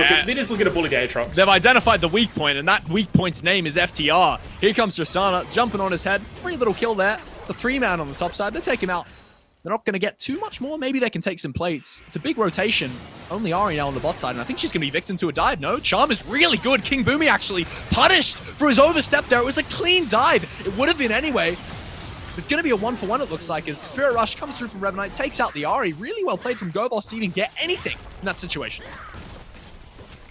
looking to bully the Aatrox. They've identified the weak point, and that weak point's name is FTR. Here comes Tristana, jumping on his head. Free little kill there. It's a 3-man on the top side. They take him out. They're not going to get too much more. Maybe they can take some plates. It's a big rotation. Only Ari now on the bot side, and I think she's going to be victim to a dive. No, Charm is really good. King Boomy actually punished for his overstep there. It was a clean dive. It would have been anyway. It's going to be a 1-for-1, it looks like, as the Spirit Rush comes through from Revenite, takes out the Ari. Really well played from Govos to even get anything in that situation.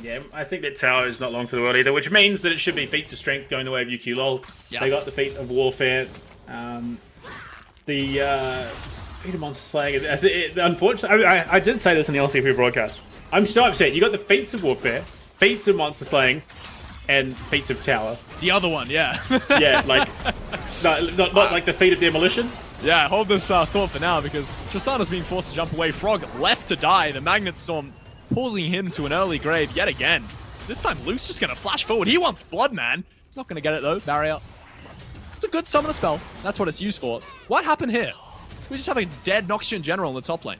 Yeah, I think that tower is not long for the world either, which means that it should be feats of strength going the way of UQ-LOL. Yeah. They got the feat of warfare. Feet of monster slaying. Unfortunately, I did say this in the LCP broadcast. I'm so upset. You got the feats of warfare, feats of monster slaying, and feats of tower. The other one, yeah. Yeah, like not like the feat of demolition. Yeah, hold this thought for now because Tristana's being forced to jump away. Frog left to die. The Magnet Storm pausing him to an early grave yet again. This time Luke's just going to flash forward. He wants blood, man. He's not going to get it though. Barrier. It's a good summoner spell. That's what it's used for. What happened here? We just have a dead Noxian general in the top lane.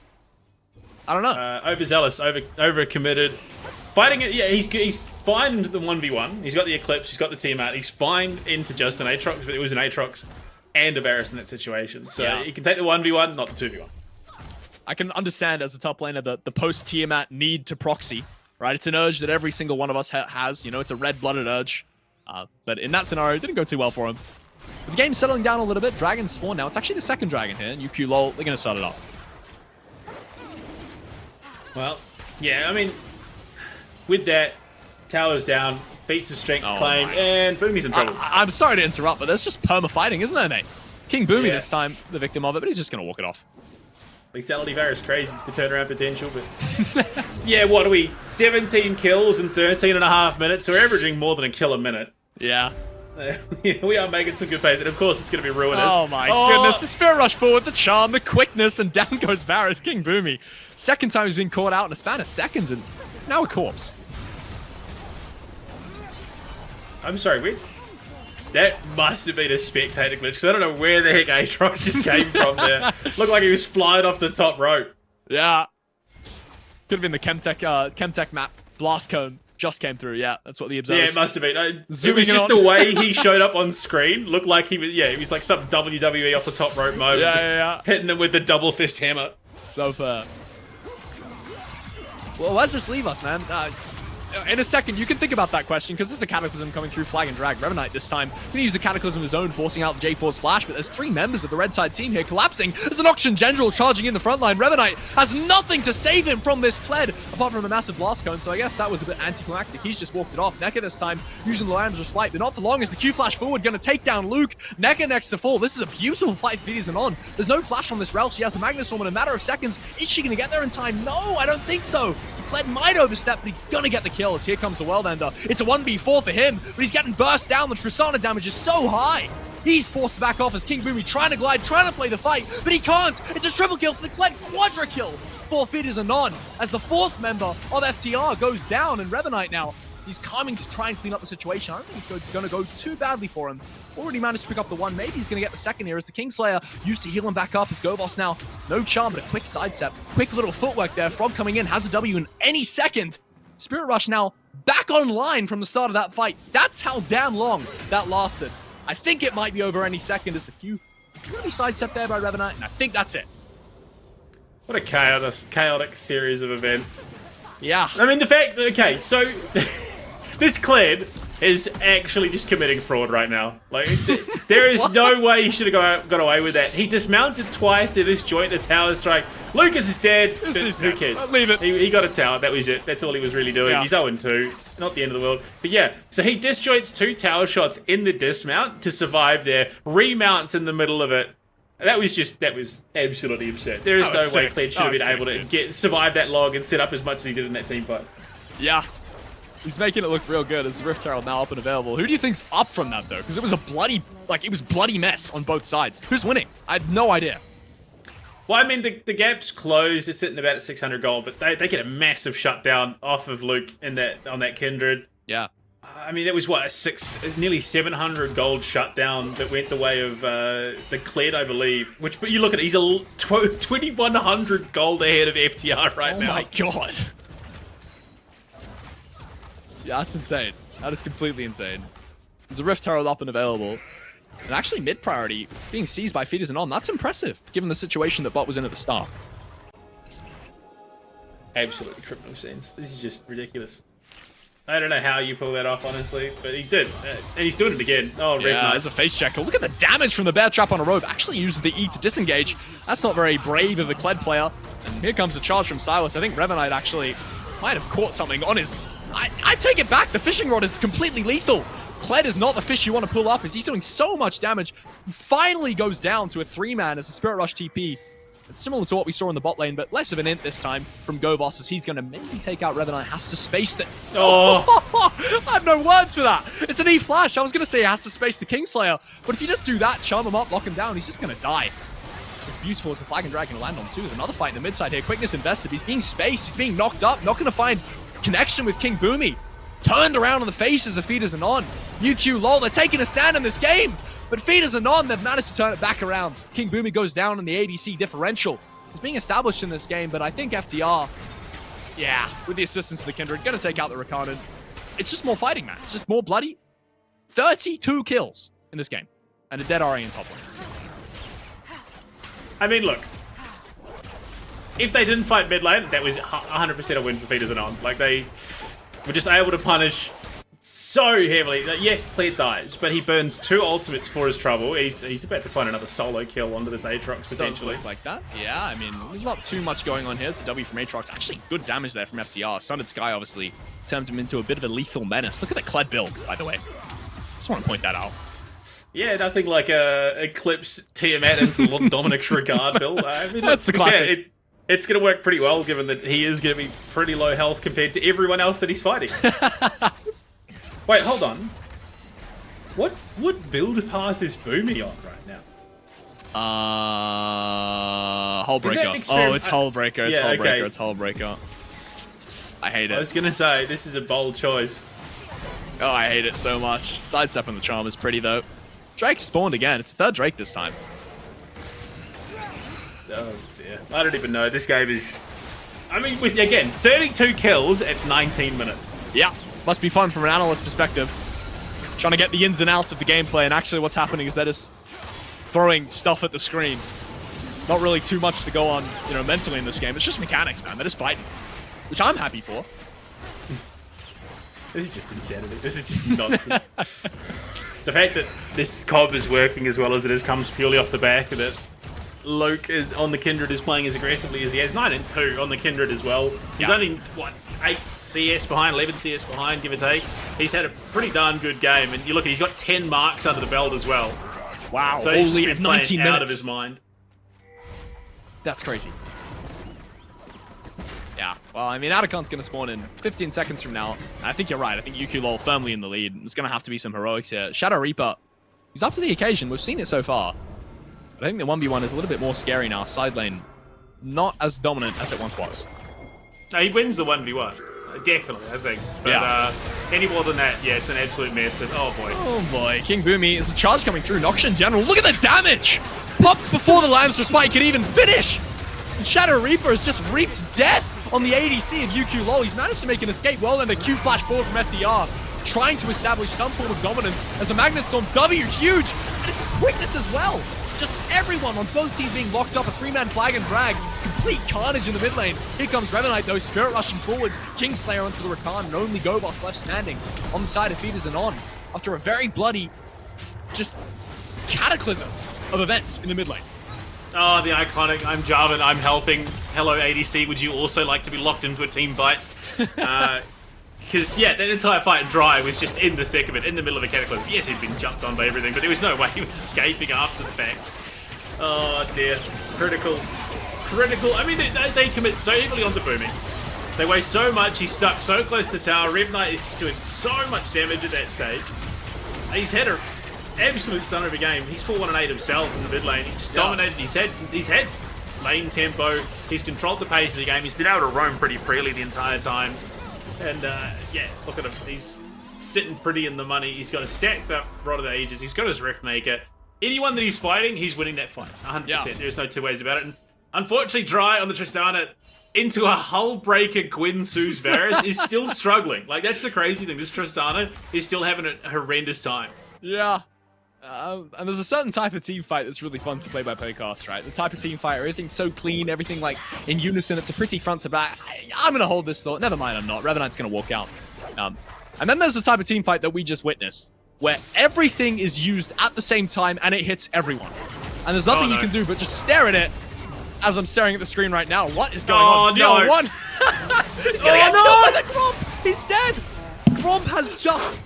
I don't know. Overzealous, overcommitted. Fighting it, yeah, he's fine the 1v1. He's got the Eclipse, he's got the team out. He's fine into just an Aatrox, but it was an Aatrox and a Varus in that situation. So Yeah. he can take the 1v1, not the 2v1. I can understand as a top laner the post-Tiamat need to proxy, right? It's an urge that every single one of us has. You know, it's a red-blooded urge. But in that scenario, it didn't go too well for him. But the game's settling down a little bit. Dragon spawn now. It's actually the second dragon here. And UQ lol, they're going to start it off. Well, yeah, I mean, with that, tower's down, beats the strength claim, and Boomy's in trouble. I'm sorry to interrupt, but there's just perma-fighting, isn't there, mate? King Boomy Yeah. this time, the victim of it, but he's just going to walk it off. Lethality Varus crazy, the turnaround potential, but yeah, what are we? 17 kills in 13 and a half minutes, so we're averaging more than a kill a minute. Yeah. We are making some good pace, and of course it's going to be ruinous. Oh my goodness, the Spirit Rush forward, the charm, the quickness, and down goes Varus, King Boomy. Second time he's been caught out in a span of seconds, and it's now a corpse. I'm sorry, that must have been a spectator glitch, because I don't know where the heck Aatrox just came from there. Looked like he was flying off the top rope. Yeah. Could have been the Chemtech map. Blast Cone just came through. Yeah, that's what the observers... Yeah, it must have been. It Zooming was just in on. the way he showed up on screen. Looked like he was, he was like some WWE off the top rope moment. Yeah. Hitting them with the double fist hammer. So fair. Well, where does this leave us, man? In a second, you can think about that question, because there's a Cataclysm coming through Flag and Drag. Revenite this time going to use the Cataclysm of his own, forcing out the J4's flash, but there's 3 members of the red side team here collapsing. There's an Auction General charging in the front line. Revenite has nothing to save him from this Kled, apart from a massive Blast Cone, so I guess that was a bit anticlimactic. He's just walked it off. Nekka this time using the Lambs of Slight, but not for long as the Q flash forward going to take down Luke. Nekka next to fall. This is a beautiful fight for Vidi's and on. There's no flash on this Rel. She has the Magnus Storm in a matter of seconds. Is she going to get there in time? No, I don't think so. Kled might overstep, but he's gonna get the kill as here comes the World Ender. It's a 1v4 for him, but he's getting burst down. The Tristana damage is so high. He's forced to back off as King Boomy trying to glide, trying to play the fight, but he can't. It's a triple kill for the Kled, quadra kill for Fiddiz Anon as the 4th member of FTR goes down, and Revenite now, he's coming to try and clean up the situation. I don't think it's going to go too badly for him. Already managed to pick up the 1. Maybe he's going to get the 2nd here as the Kingslayer used to heal him back up as Govos now. No charm, but a quick sidestep. Quick little footwork there. Frog coming in, has a W in any second. Spirit Rush now back online from the start of that fight. That's how damn long that lasted. I think it might be over any second as the Q really sidestep there by Revenite, and I think that's it. What a chaotic series of events. Yeah. I mean, the fact that, okay, so this Kled is actually just committing fraud right now. Like, there is no way he should have got away with that. He dismounted twice to this joint, a tower strike. Lucas is dead. Who cares? Leave it. He got a tower. That was it. That's all he was really doing. Yeah. He's 0-2. Not the end of the world. But yeah, so he disjoints 2 tower shots in the dismount to survive there. Remounts in the middle of it. That was absolutely absurd. There is no way Kled should have been able to survive that log and set up as much as he did in that team fight. Yeah. He's making it look real good as the Rift Herald now up and available. Who do you think's up from that, though? Because it was a bloody mess on both sides. Who's winning? I have no idea. Well, I mean, the gap's closed. It's sitting about at 600 gold, but they get a massive shutdown off of Luke on that Kindred. Yeah. I mean, that was what, nearly 700 gold shutdown that went the way of the Kled, I believe. But you look at it, he's 2,100 gold ahead of FTR right now. Oh my god. Yeah, that's insane. That is completely insane. There's a Rift Herald up and available. And actually mid-priority being seized by Fiddiz and on. That's impressive, given the situation that Bot was in at the start. Absolutely criminal scenes. This is just ridiculous. I don't know how you pull that off, honestly, but he did. And he's doing it again. Oh, yeah, nice. There's a face checker. Look at the damage from the bear trap on a rope. Actually uses the E to disengage. That's not very brave of the Kled player. And here comes a charge from Silas. I think Revenite actually might have caught something on his... I take it back. The fishing rod is completely lethal. Kled is not the fish you want to pull up as he's doing so much damage. Finally goes down to a 3-man as a Spirit Rush TP. It's similar to what we saw in the bot lane, but less of an int this time from Govos as he's going to maybe take out Revenite. Has to space the... Oh. I have no words for that. It's an E-flash. I was going to say he has to space the Kingslayer, but if you just do that, charm him up, lock him down, he's just going to die. It's beautiful as the Flag and Dragon land on 2. There's another fight in the mid-side here. Quickness invested. He's being spaced. He's being knocked up. Not going to find connection with King Boomy. Turned around on the faces of Fiddiz and on. UQ lol, they're taking a stand in this game. But But Feeders are on. They've managed to turn it back around. King Boomy goes down in the ADC differential. It's being established in this game, but I think FTR, yeah, with the assistance of the Kindred, going to take out the Rakan. And it's just more fighting, man. It's just more bloody. 32 kills in this game. And a dead Ari in top lane. I mean, look. If they didn't fight mid lane, that was 100% a win for Feeders and On. Like, they were just able to punish so heavily. Yes, Kled dies, but he burns 2 ultimates for his trouble. He's about to find another solo kill onto this Aatrox, potentially. Does look like that. Yeah, I mean, there's not too much going on here. It's a W from Aatrox. Actually, good damage there from FTR. Stunted Sky, obviously, turns him into a bit of a lethal menace. Look at the Kled build, by the way. Just want to point that out. Yeah, nothing like a Eclipse Tiamat into Dominic's Regard build. I mean, that's the classic. It's going to work pretty well, given that he is going to be pretty low health compared to everyone else that he's fighting. Wait, hold on. What build path is Boomy on right now? Hullbreaker. Oh, it's Hullbreaker. It's Hullbreaker. Okay. It's Hullbreaker. I hate it. I was going to say, this is a bold choice. Oh, I hate it so much. Sidestep on the Charm is pretty, though. Drake spawned again. It's third Drake this time. Oh, dear. I don't even know. This game is... I mean, with, again, 32 kills at 19 minutes. Yeah. Must be fun from an analyst perspective. Trying to get the ins and outs of the gameplay, and actually what's happening is they're just throwing stuff at the screen. Not really too much to go on, you know, mentally in this game. It's just mechanics, man. They're just fighting. Which I'm happy for. This is just insanity. This is just nonsense. The fact that this cob is working as well as it is comes purely off the back of it. Luke on the Kindred is playing as aggressively as he has. 9-2 on the Kindred as well. He's only, what, 8 CS behind, 11 CS behind, give or take. He's had a pretty darn good game. And you look, he's got 10 marks under the belt as well. Wow. So he's only just been 19 minutes. out of his mind. That's crazy. Yeah, well, I mean, Atacon's going to spawn in 15 seconds from now. I think you're right. I think UQ LoL firmly in the lead. There's going to have to be some heroics here. Shadow Reaper, he's up to the occasion. We've seen it so far. But I think the 1v1 is a little bit more scary now. Side lane, not as dominant as it once was. No, he wins the 1v1. Definitely, I think. But any more than that, yeah, it's an absolute mess. And, oh, boy. Oh, boy. King Boomy, is the charge coming through? Noxian General, look at the damage! Popped before the Lambs Respite could even finish! And Shadow Reaper has just reaped death on the ADC of UQ LoL. He's managed to make an escape well and a Q flash forward from FTR, trying to establish some form of dominance as a Magnet Storm W, huge, and it's quickness as well. Just everyone on both teams being locked up, a 3-man flag and drag, complete carnage in the mid lane. Here comes Revenite though, Spirit rushing forwards, Kingslayer onto the Rakan, and only Gobos left standing on the side of Feeders and On after a very bloody, just cataclysm of events in the mid lane. Oh, the iconic, I'm Jarvan, I'm helping. Hello, ADC, would you also like to be locked into a team fight? Because, yeah, that entire fight Dry was just in the thick of it, in the middle of a cataclysm. Yes, he'd been jumped on by everything, but there was no way he was escaping after the fact. Oh, dear. Critical. I mean, they commit so heavily onto Boomy. They waste so much, he's stuck so close to the tower. Rev Knight is just doing so much damage at that stage. He's had an absolute stunner of a game. He's 4-1-8 himself in the mid lane. He's just dominated. He's had lane tempo. He's controlled the pace of the game. He's been able to roam pretty freely the entire time. And, yeah, look at him. He's sitting pretty in the money. He's got a stacked up Rod of the Ages. He's got his Ref Maker. Anyone that he's fighting, he's winning that fight. 100%. Yeah. There's no two ways about it. And unfortunately, Dry on the Tristana into a hull breaker Gwen Sue's Varus is still struggling. Like, that's the crazy thing. This Tristana is still having a horrendous time. Yeah. And there's a certain type of team fight that's really fun to play by Paycast, right? The type of team fight where everything's so clean, everything like in unison, it's a pretty front to back. I'm going to hold this thought. Never mind, I'm not. Revenant's going to walk out. And then there's the type of team fight that we just witnessed, where everything is used at the same time and it hits everyone. And there's nothing you can do but just stare at it as I'm staring at the screen right now. What is going on? No. One. He's going to get killed by the Gromp. He's dead. Gromp has just...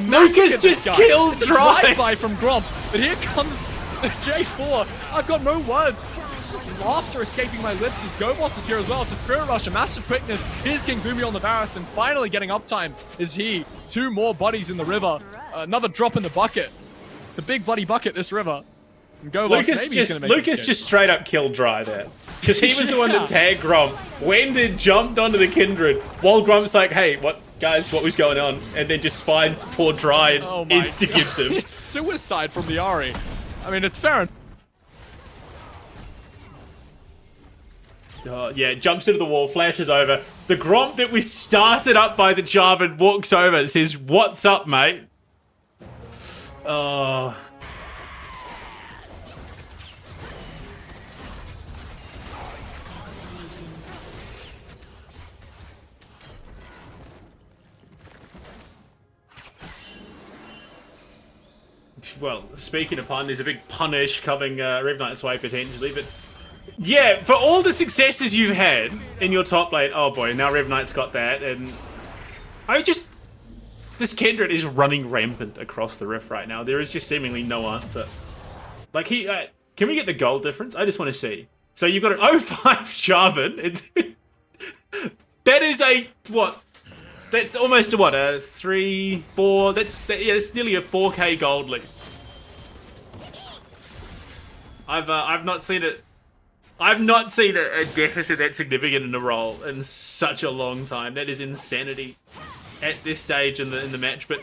Lucas just killed Dry. Drive-by from Gromp, but here comes J4. I've got no words. Just laughter escaping my lips as Gobos is here as well. It's a Spirit Rush, a massive quickness. Here's King Boomy on the Varus, and finally getting uptime is he. 2 more bodies in the river. Another drop in the bucket. It's a big bloody bucket, this river. And Gobos, Lucas just straight up killed Dry there. Because he was the one that tagged Gromp. Wended jumped onto the Kindred, while Gromp's like, hey, what? guys, what was going on? And then just finds poor Dry and Oh my insta-gives him. It's suicide from the Ari. I mean, it's fair enough. Yeah, jumps into the wall, flashes over. The Gromp that was started up by the Jarvan walks over and says, "What's up, mate?" Oh. Well, speaking of pun, there's a big punish coming Rev Knight's way potentially, but yeah, for all the successes you've had in your top lane, oh boy, now Rev Knight's got that, and this Kindred is running rampant across the Rift right now. There is just seemingly no answer. Like can we get the gold difference? I just want to see. So you've got an 0-5 Jarvan. That is a what? That's almost a what? A 3, 4. Yeah, it's nearly a 4K gold lead. I've not seen it. I've not seen a deficit that significant in a role in such a long time. That is insanity at this stage in the match. But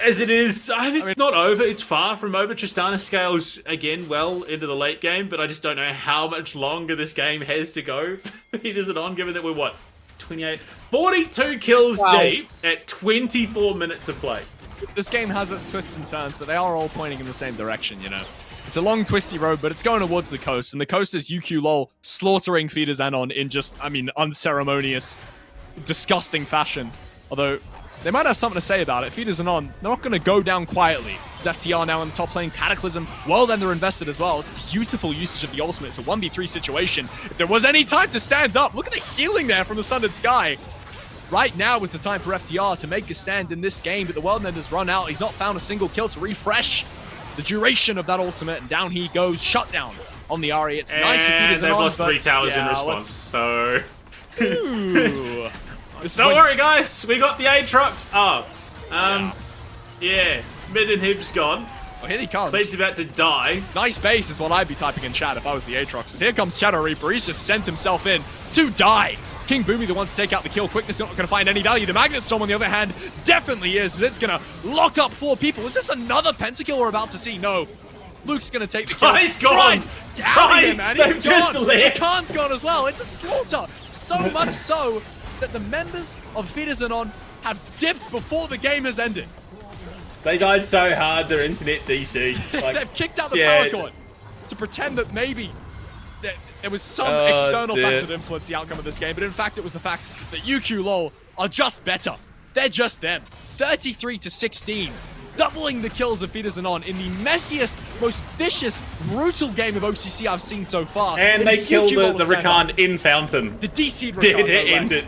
as it is, it's not over. It's far from over. Tristana scales again well into the late game, but I just don't know how much longer this game has to go. It isn't on, given that we're what, 28, 42 kills deep at 24 minutes of play. This game has its twists and turns, but they are all pointing in the same direction, you know. It's a long, twisty road, but it's going towards the coast, and the coast is UQ LOL slaughtering Feeder Xenon in just, I mean, unceremonious, disgusting fashion. Although, they might have something to say about it. Feeder Xenon, they're not going to go down quietly. There's FTR now in the top lane, Cataclysm, well then they're invested as well. It's beautiful usage of the ultimate. It's a 1v3 situation. If there was any time to stand up, look at the healing there from the Sundered Sky. Right now is the time for FTR to make a stand in this game, but the World End has run out. He's not found a single kill to refresh the duration of that ultimate, and down he goes. Shutdown on the Ari. It's nice if he doesn't. They've lost 3 towers in response, so... Ooh. Don't worry, guys. We got the Aatrox up. Yeah. Mid inhib's gone. Oh, here he comes. Cleed's about to die. Nice base is what I'd be typing in chat if I was the Aatrox. Here comes Shadow Reaper. He's just sent himself in to die. King Boomy, the one to take out the kill. Quickness not going to find any value. The Magnet Storm, on the other hand, definitely is. It's going to lock up 4 people. Is this another pentakill we're about to see? No. Luke's going to take the kill. He's gone. Get out of here, man. He's just gone. left. The Khan's gone as well. It's a slaughter. So much so that the members of Feeder Xenon have dipped before the game has ended. They died so hard, their internet DC. Like, they've kicked out the power cord to pretend that maybe there was some external factor that influenced the outcome of this game, but in fact it was the fact that UQ LOL are just better. They're just them. 33-16, doubling the kills of Feeder Xenon in the messiest, most vicious, brutal game of OCC I've seen so far. And they killed the Rakan in Fountain. The DC'd Rakan. To end it.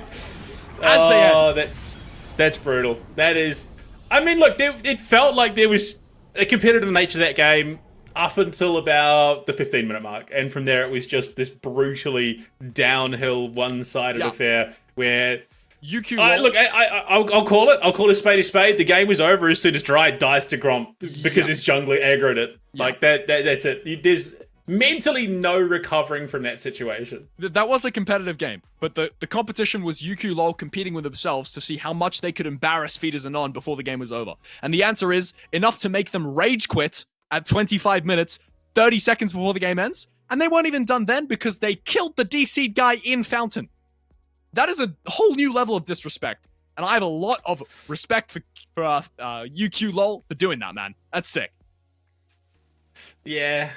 As they end. That's brutal. That is... I mean, look, it felt like there was a competitive nature to that game up until about the 15-minute mark. And from there, it was just this brutally downhill, one-sided affair where... UQ look, I'll call it. I'll call a spade. The game was over as soon as Dry dies to Gromp because his jungler aggroed it. Like, that's it. There's mentally no recovering from that situation. That was a competitive game, but the competition was UQ LOL competing with themselves to see how much they could embarrass Feeder Xenon before the game was over. And the answer is enough to make them rage quit at 25 minutes, 30 seconds before the game ends. And they weren't even done then because they killed the DC'd guy in Fountain. That is a whole new level of disrespect. And I have a lot of respect for UQ LOL for doing that, man. That's sick. Yeah.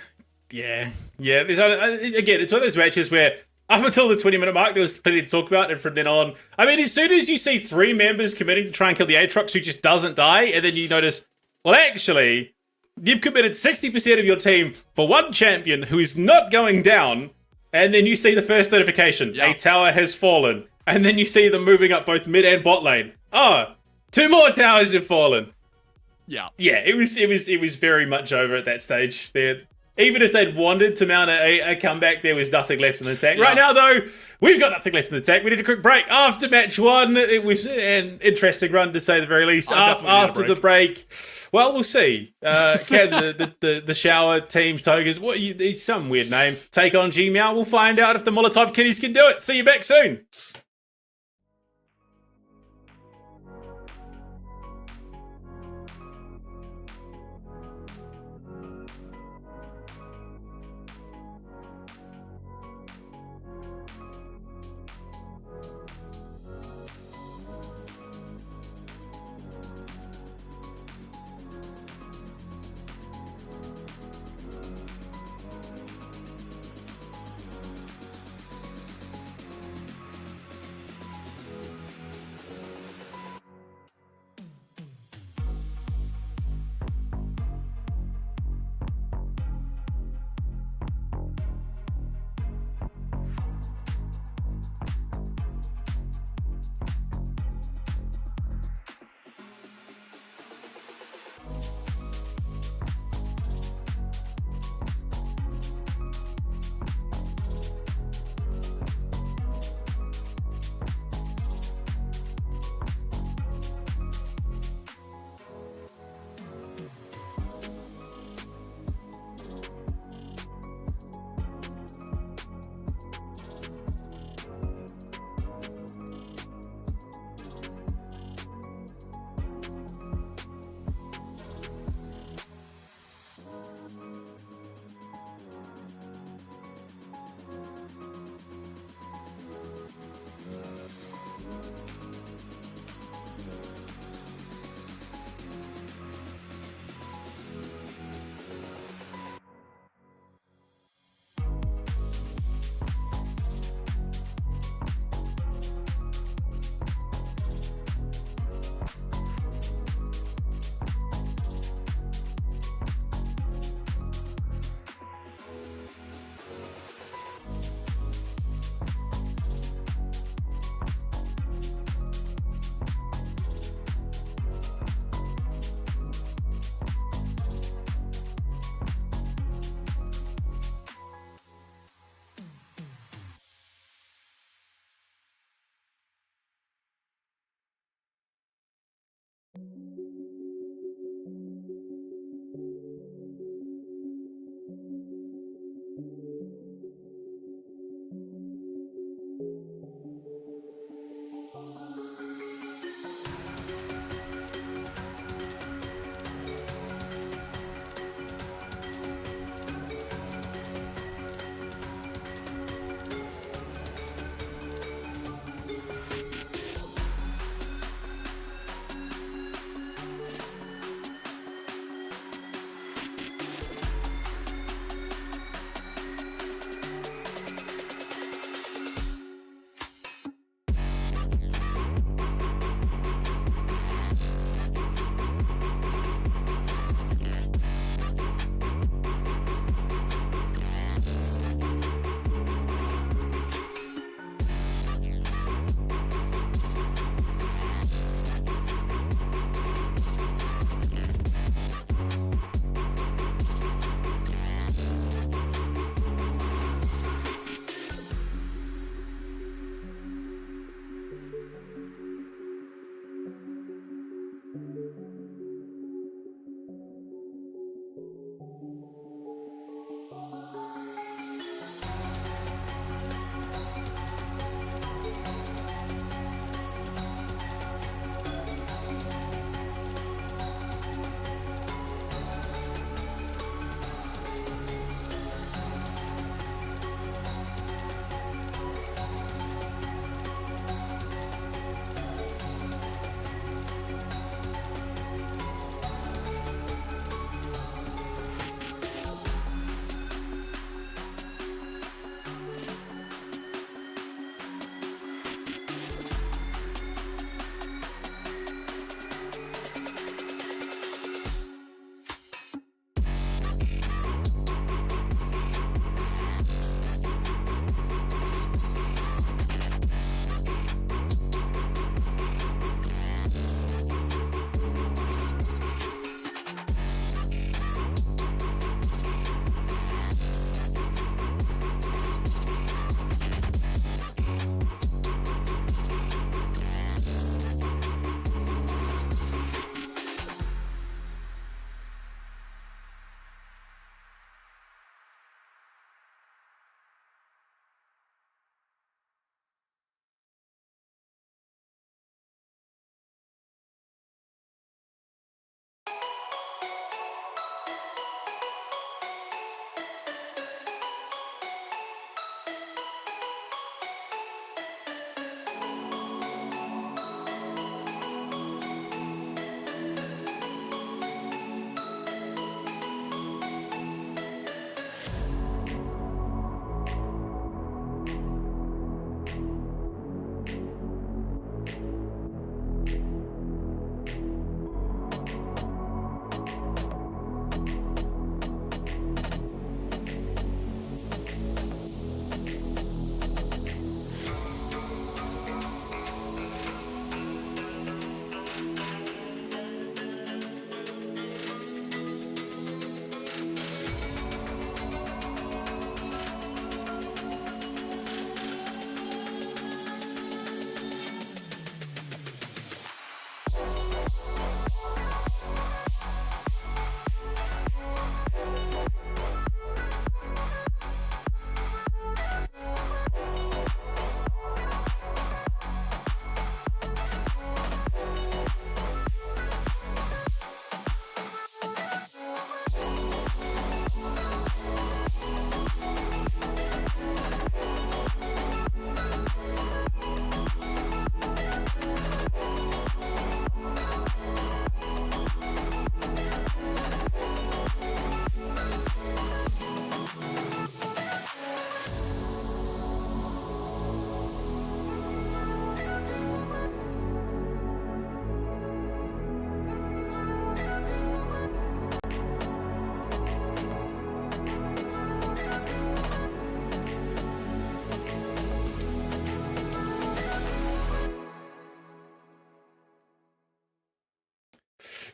Again, it's one of those matches where up until the 20-minute mark, there was plenty to talk about, and from then on, I mean, as soon as you see 3 members committing to try and kill the Aatrox who just doesn't die, and then you notice, well, actually, you've committed 60% of your team for one champion who is not going down, and then you see the first notification, a tower has fallen, and then you see them moving up both mid and bot lane. Oh, 2 more towers have fallen. Yeah, it was very much over at that stage. Even if they'd wanted to mount a comeback, there was nothing left in the tank. Right now, though, we've got nothing left in the tank. We need a quick break. After match 1, it was an interesting run, to say the very least. After the break, well, we'll see. Can the Shower Team Togas, it's some weird name, take on G-Meow? We'll find out if the Molotov Kitties can do it. See you back soon.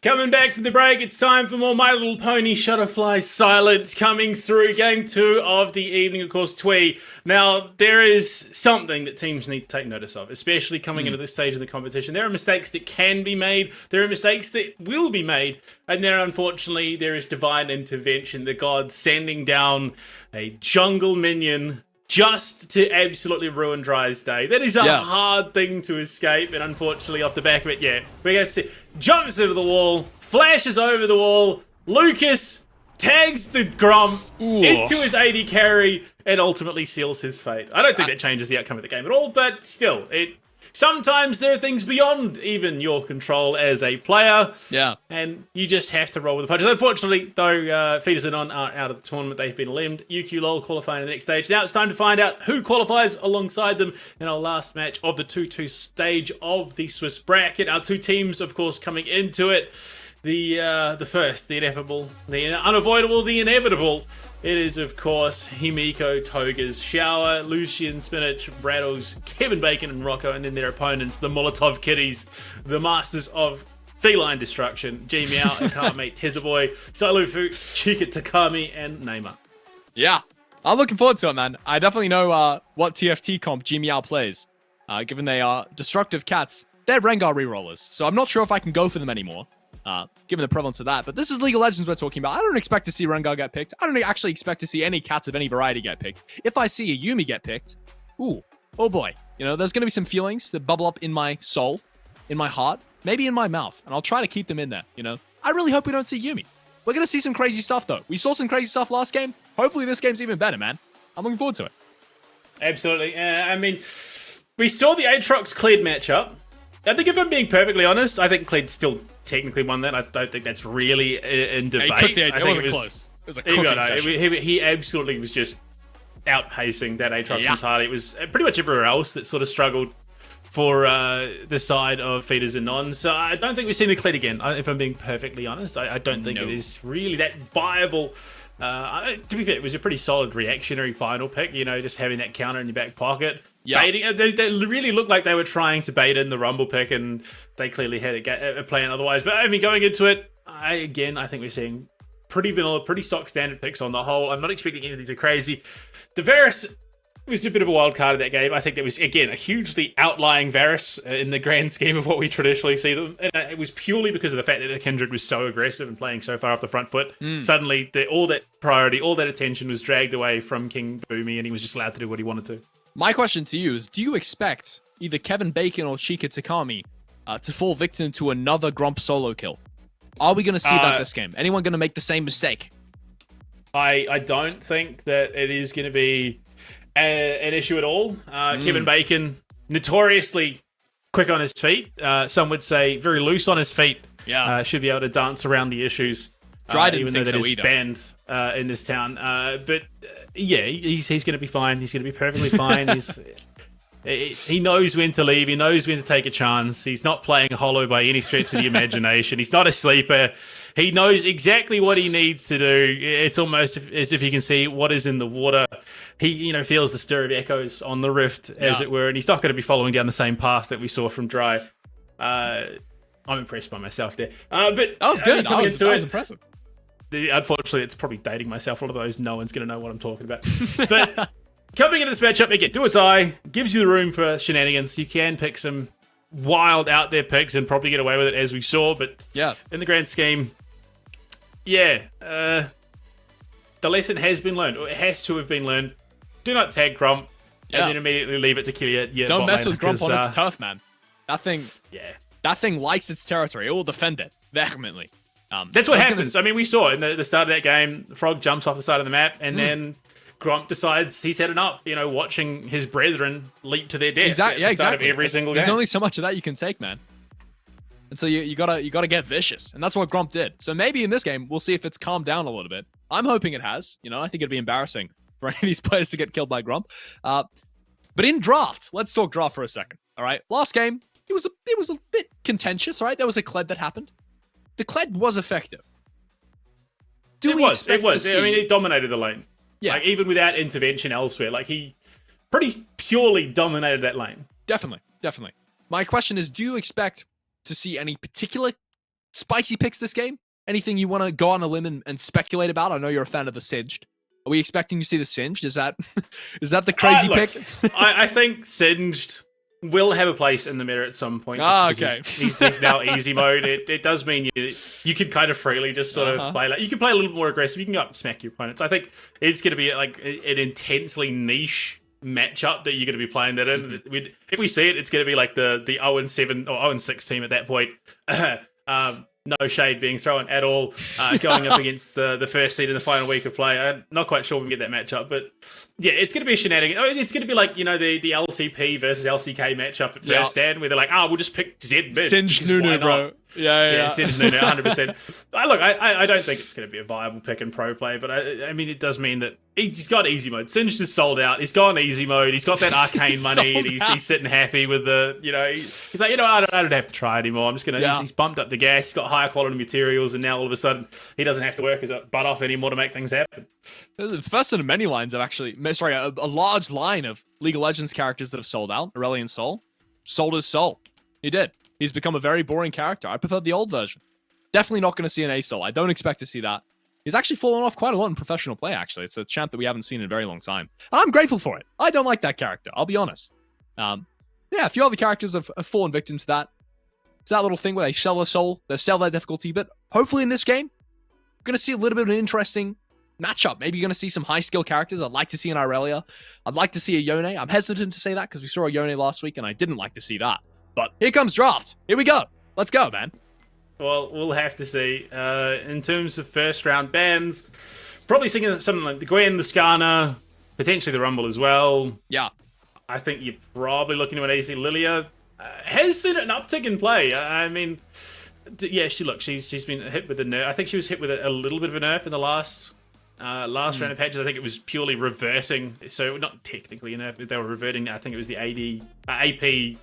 Coming back from the break, it's time for more My Little Pony Shutterfly Silence coming through. Game 2 of the evening, of course, Twee. Now, there is something that teams need to take notice of, especially coming into this stage of the competition. There are mistakes that can be made, there are mistakes that will be made, and unfortunately, there is divine intervention, the gods sending down a jungle minion just to absolutely ruin Dry's day. That is a hard thing to escape, and unfortunately, off the back of it, we're going to see. Jumps into the wall, flashes over the wall, Lucas tags the Grump into his AD carry, and ultimately seals his fate. I don't think that changes the outcome of the game at all, but still, sometimes there are things beyond even your control as a player. Yeah. And you just have to roll with the punches. Unfortunately, though, Fetus and Non are out of the tournament. They've been eliminated. UQ LOL qualifying in the next stage. Now it's time to find out who qualifies alongside them in our last match of the 2-2 stage of the Swiss bracket. Our two teams, of course, coming into it. The first, the ineffable, the unavoidable, the inevitable. It is, of course, Himiko, Toga's Shower, Lucian, Spinach, Rattles, Kevin Bacon, and Rocco, and then their opponents, the Molotov Kitties, the masters of feline destruction, G Meow, Akame, Tezaboy, Salufu, Chika Takami, and Neymar. Yeah, I'm looking forward to it, man. I definitely know what TFT comp G Meow plays. Given they are destructive cats, they're Rengar rerollers, so I'm not sure if I can go for them anymore. Given the prevalence of that. But this is League of Legends we're talking about. I don't expect to see Rengar get picked. I don't actually expect to see any cats of any variety get picked. If I see a Yuumi get picked, oh boy. You know, there's going to be some feelings that bubble up in my soul, in my heart, maybe in my mouth. And I'll try to keep them in there, you know. I really hope we don't see Yuumi. We're going to see some crazy stuff, though. We saw some crazy stuff last game. Hopefully this game's even better, man. I'm looking forward to it. Absolutely. I mean, we saw the Aatrox Kled matchup. I think if I'm being perfectly honest, I think Kled still technically won that. I don't think that's really in debate. It wasn't close. It was a cooking session. He absolutely was just outpacing that Aatrox entirely. It was pretty much everywhere else that sort of struggled for the side of Feeders and Non. So I don't think we've seen the Kled again, if I'm being perfectly honest. I don't think it is really that viable. To be fair, it was a pretty solid reactionary final pick, you know, just having that counter in your back pocket. Yeah, they really looked like they were trying to bait in the Rumble pick, and they clearly had a plan otherwise. But I mean, going into it, I think we're seeing pretty vanilla, pretty stock standard picks on the whole. I'm not expecting anything too crazy. The Varus was a bit of a wild card in that game. I think that was, again, a hugely outlying Varus in the grand scheme of what we traditionally see them. And it was purely because of the fact that the Kindred was so aggressive and playing so far off the front foot. Suddenly, all that priority, all that attention was dragged away from King Boomy, and he was just allowed to do what he wanted to. My question to you is, do you expect either Kevin Bacon or Chika Takami to fall victim to another Grump solo kill? Are we going to see that this game? Anyone going to make the same mistake? I don't think that it is going to be an issue at all. Kevin Bacon, notoriously quick on his feet. Some would say very loose on his feet. Yeah, should be able to dance around the issues. Even though that is banned in this town. But yeah, he's going to be fine. He's going to be perfectly fine. He knows when to leave. He knows when to take a chance. He's not playing hollow by any stretch of the imagination. He's not a sleeper. He knows exactly what he needs to do. It's almost as if he can see what is in the water. He, feels the stir of echoes on the rift, as it were, and he's not going to be following down the same path that we saw from Dry. I'm impressed by myself there. But that was good. That was impressive. Unfortunately, it's probably dating myself. All of those, no one's going to know what I'm talking about. But coming into this matchup, again, do or die, gives you the room for shenanigans. You can pick some wild out there picks and probably get away with it, as we saw. But in the grand scheme, the lesson has been learned, or it has to have been learned. Do not tag Grump and then immediately leave it to kill you. Don't mess with Grump on its turf, man. That thing likes its territory. It will defend it vehemently. That's what happens. I mean, we saw in the start of that game, Frog jumps off the side of the map, and then Grump decides he's had enough, watching his brethren leap to their death at the start of every single game. There's only so much of that you can take, man. And so you gotta get vicious, and that's what Grump did. So maybe in this game, we'll see if it's calmed down a little bit. I'm hoping it has. I think it'd be embarrassing for any of these players to get killed by Grump. But in draft, let's talk draft for a second. All right, last game, it was a bit contentious. All right, there was a Kled that happened. The Kled was effective. It was. I mean, it dominated the lane. Yeah. Even without intervention elsewhere. He pretty purely dominated that lane. Definitely. My question is, do you expect to see any particular spicy picks this game? Anything you want to go on a limb and speculate about? I know you're a fan of the Singed. Are we expecting to see the Singed? Is that the crazy Look, pick? I think Singed will have a place in the meta at some point. Okay. He's now easy mode. It does mean you can kind of freely just sort of play. Like, you can play a little more aggressive. You can go up and smack your opponents. I think it's going to be like an intensely niche matchup that you're going to be playing that in. If we see it, it's going to be like the 0-7 or 0-6 team at that point. No shade being thrown at all, going up against the first seed in the final week of play. I'm not quite sure we can get that matchup, but yeah, it's going to be a shenanigan. I mean, it's going to be like, the LCP versus LCK matchup at first stand, where they're like, we'll just pick Z mid. Singed Nunu, bro. Yeah. Singed Nunu, 100%. Look, I don't think it's going to be a viable pick in pro play, but I mean, it does mean that he's got easy mode. Singed is sold out. He's gone easy mode. He's got that arcane money, and he's sitting happy with the, he's like, I don't have to try anymore. I'm just going to, he's bumped up the gas. He's got higher quality materials, and now all of a sudden he doesn't have to work his butt off anymore to make things happen. The first of many lines of a large line of League of Legends characters that have sold out. Aurelion Sol sold his soul. He did. He's become a very boring character. I prefer the old version. Definitely not going to see an A-Sol. I don't expect to see that. He's actually fallen off quite a lot in professional play, actually. It's a champ that we haven't seen in a very long time. And I'm grateful for it. I don't like that character, I'll be honest. A few other characters have fallen victim to that little thing where they sell their soul, they sell their difficulty, but hopefully in this game, we're going to see a little bit of an interesting matchup. Maybe you're going to see some high-skill characters. I'd like to see an Irelia. I'd like to see a Yone. I'm hesitant to say that because we saw a Yone last week, and I didn't like to see that. But here comes draft. Here we go. Let's go, man. Well, we'll have to see. In terms of first-round bans, probably seeing something like the Gwen, the Skarner, potentially the Rumble as well. Yeah. I think you're probably looking at ADC. Lilia has seen an uptick in play. I mean, yeah, she's been hit with a nerf. I think she was hit with a little bit of a nerf in the last round of patches. I think it was purely reverting. So not technically a nerf, but they were reverting. I think it was the AP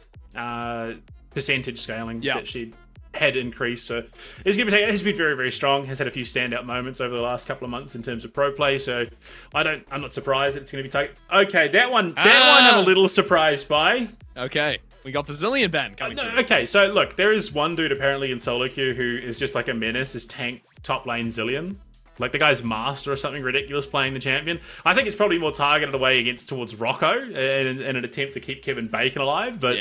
percentage scaling that she had increased. So it's has been very, very strong. Has had a few standout moments over the last couple of months in terms of pro play. So I'm not surprised that it's going to be taken. Okay, that one I'm a little surprised by. Okay, we got the Zillion ban coming through. Okay, so look, there is one dude apparently in solo queue who is just like a menace, is tank top lane Zillion. Like the guy's master or something ridiculous playing the champion. I think it's probably more targeted away towards Rocco in an attempt to keep Kevin Bacon alive. But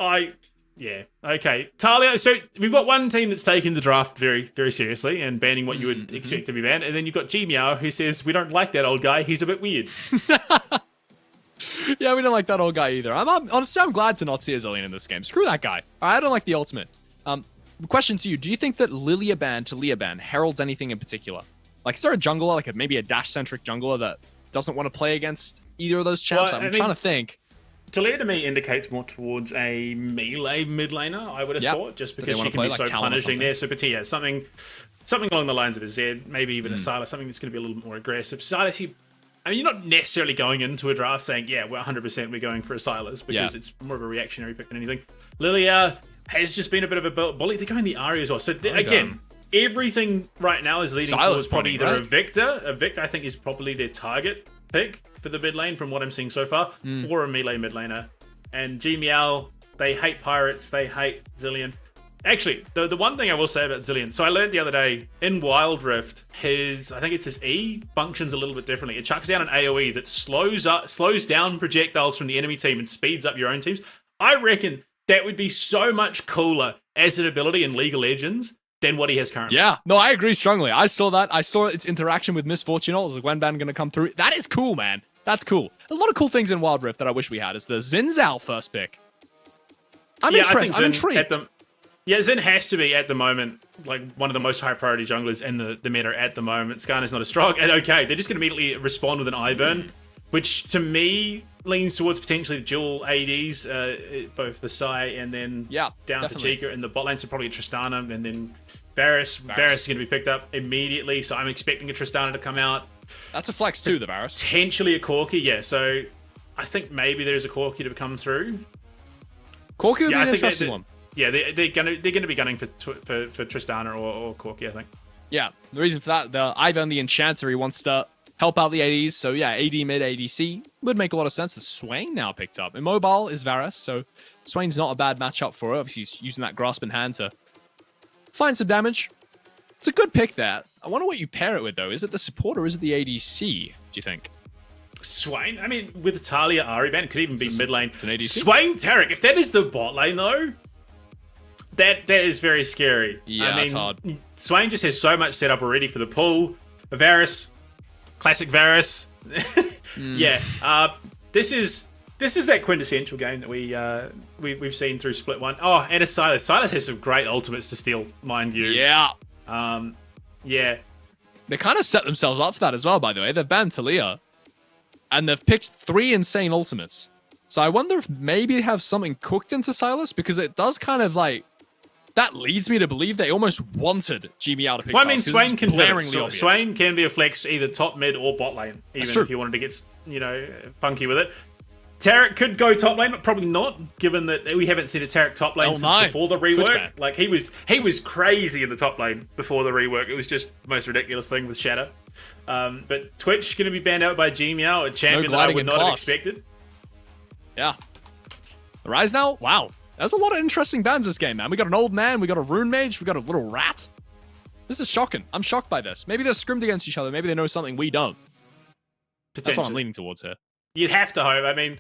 okay. Talia, so we've got one team that's taking the draft very, very seriously and banning what you would expect to be banned. And then you've got G Meow who says, we don't like that old guy. He's a bit weird. Yeah, we don't like that old guy either. Honestly, I'm glad to not see a Zillion in this game. Screw that guy. I don't like the ultimate. Question to you. Do you think that Lilia ban to Leah ban heralds anything in particular? Like, is there a jungler, like maybe a dash-centric jungler that doesn't want to play against either of those champs? Well, I'm trying to think. Talia to me indicates more towards a melee mid laner, I would have thought, just because she can be so punishing there. So, but yeah, something along the lines of a Zed, maybe even a Sylas, something that's going to be a little bit more aggressive. Sylas, you're not necessarily going into a draft saying, yeah, we're 100% going for a Sylas, because it's more of a reactionary pick than anything. Lilia has just been a bit of a bully. They're going the Ahri as well. So again, everything right now is leading towards probably either a Victor. A Victor, I think, is probably their target pick for the mid lane from what I'm seeing so far, or a melee mid laner. And G Meow, they hate pirates, they hate Zillion. Actually, the one thing I will say about Zillion, so I learned the other day, in Wild Rift, I think it's his E, functions a little bit differently. It chucks down an AoE that slows down projectiles from the enemy team and speeds up your own teams. I reckon that would be so much cooler as an ability in League of Legends than what he has currently. Yeah, no, I agree strongly. I saw that. I saw its interaction with Miss Fortune. Is the Gwen ban going to come through? That is cool, man. That's cool. A lot of cool things in Wild Rift that I wish we had is the Xin Zhao first pick. I'm intrigued. Xin has to be, at the moment, like one of the most high priority junglers in the meta at the moment. Skarner's not as strong. And okay, they're just going to immediately respond with an Ivern, which to me leans towards potentially the dual ADs, both the Sai and then down to Chica in the bot lane. So probably a Tristana and then Varus. Varus is going to be picked up immediately. So I'm expecting a Tristana to come out. That's a flex too, the Varus. Potentially a Corki, yeah. So I think maybe there's a Corki to come through. Corki would be an interesting one. Yeah, they're gonna be gunning for Tristana or Corki, I think. Yeah, the reason for that, the Ivan the Enchanter, he wants to help out the ADs. So yeah, AD mid ADC would make a lot of sense. The Swain now picked up. Immobile is Varus, so Swain's not a bad matchup for her. Obviously, he's using that grasp in hand to find some damage. It's a good pick there. I wonder what you pair it with, though. Is it the support or is it the ADC, do you think? Swain, I mean, with Talia, Ari Ban, could even be mid lane. It's an ADC. Swain, Tarek, if that is the bot lane, though, that is very scary. Yeah, I mean, it's hard. Swain just has so much set up already for the pull. Varus, classic Varus. Yeah, this is that quintessential game that we've seen through Split 1. Oh, and a Silas. Silas has some great ultimates to steal, mind you. Yeah. Yeah. They kind of set themselves up for that as well, by the way. They've banned Talia, and they've picked 3 insane ultimates. So I wonder if maybe they have something cooked into Silas, because it does kind of like... That leads me to believe they almost wanted GBL to pick Well, I mean, Silas, Swain can glaringly obvious. Swain can be a flex either top mid or bot lane, even if you wanted to get, funky with it. Tarek could go top lane, but probably not, given that we haven't seen a Tarek top lane since before the rework. Like, he was crazy in the top lane before the rework. It was just the most ridiculous thing with Shatter. But Twitch going to be banned out by Gmeow, a champion that I would not have expected. Yeah. The Rise now? Wow. There's a lot of interesting bans this game, man. We got an old man, we got a rune mage, we got a little rat. This is shocking. I'm shocked by this. Maybe they're scrimmed against each other. Maybe they know something we don't. That's what I'm leaning towards here. You'd have to hope. I mean,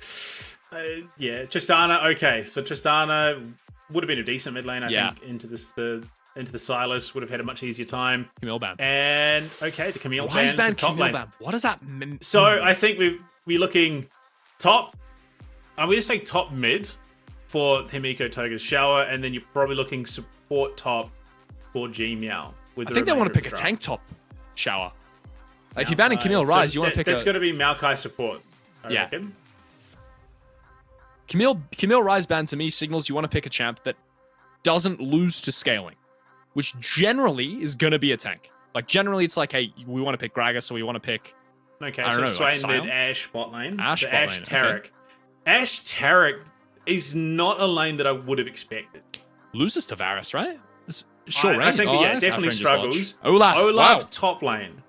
yeah, Tristana. Okay, so Tristana would have been a decent mid lane. I think into the Silas would have had a much easier time. Camille ban. And okay, the Camille Rise ban. Camille lane. Ban. What does that mean? So I think we're looking top. I'm going to say top mid for Himiko Toga's Shower, and then you're probably looking support top for Gmeow. I think they want to pick a tank top Shower. Like, if you're banning Camille Rise, you want to pick that's going to be Maokai support. I reckon. Camille Rise ban to me signals you want to pick a champ that doesn't lose to scaling, which generally is going to be a tank. Like, generally it's like, hey, we want to pick Gragas, so we want to pick... Okay, so Swain mid, Ashe bot lane. Ashe Tarek. Okay. Ashe Tarek is not a lane that I would have expected. Loses to Varus, right? Sure, I think, definitely struggles. Olaf top lane.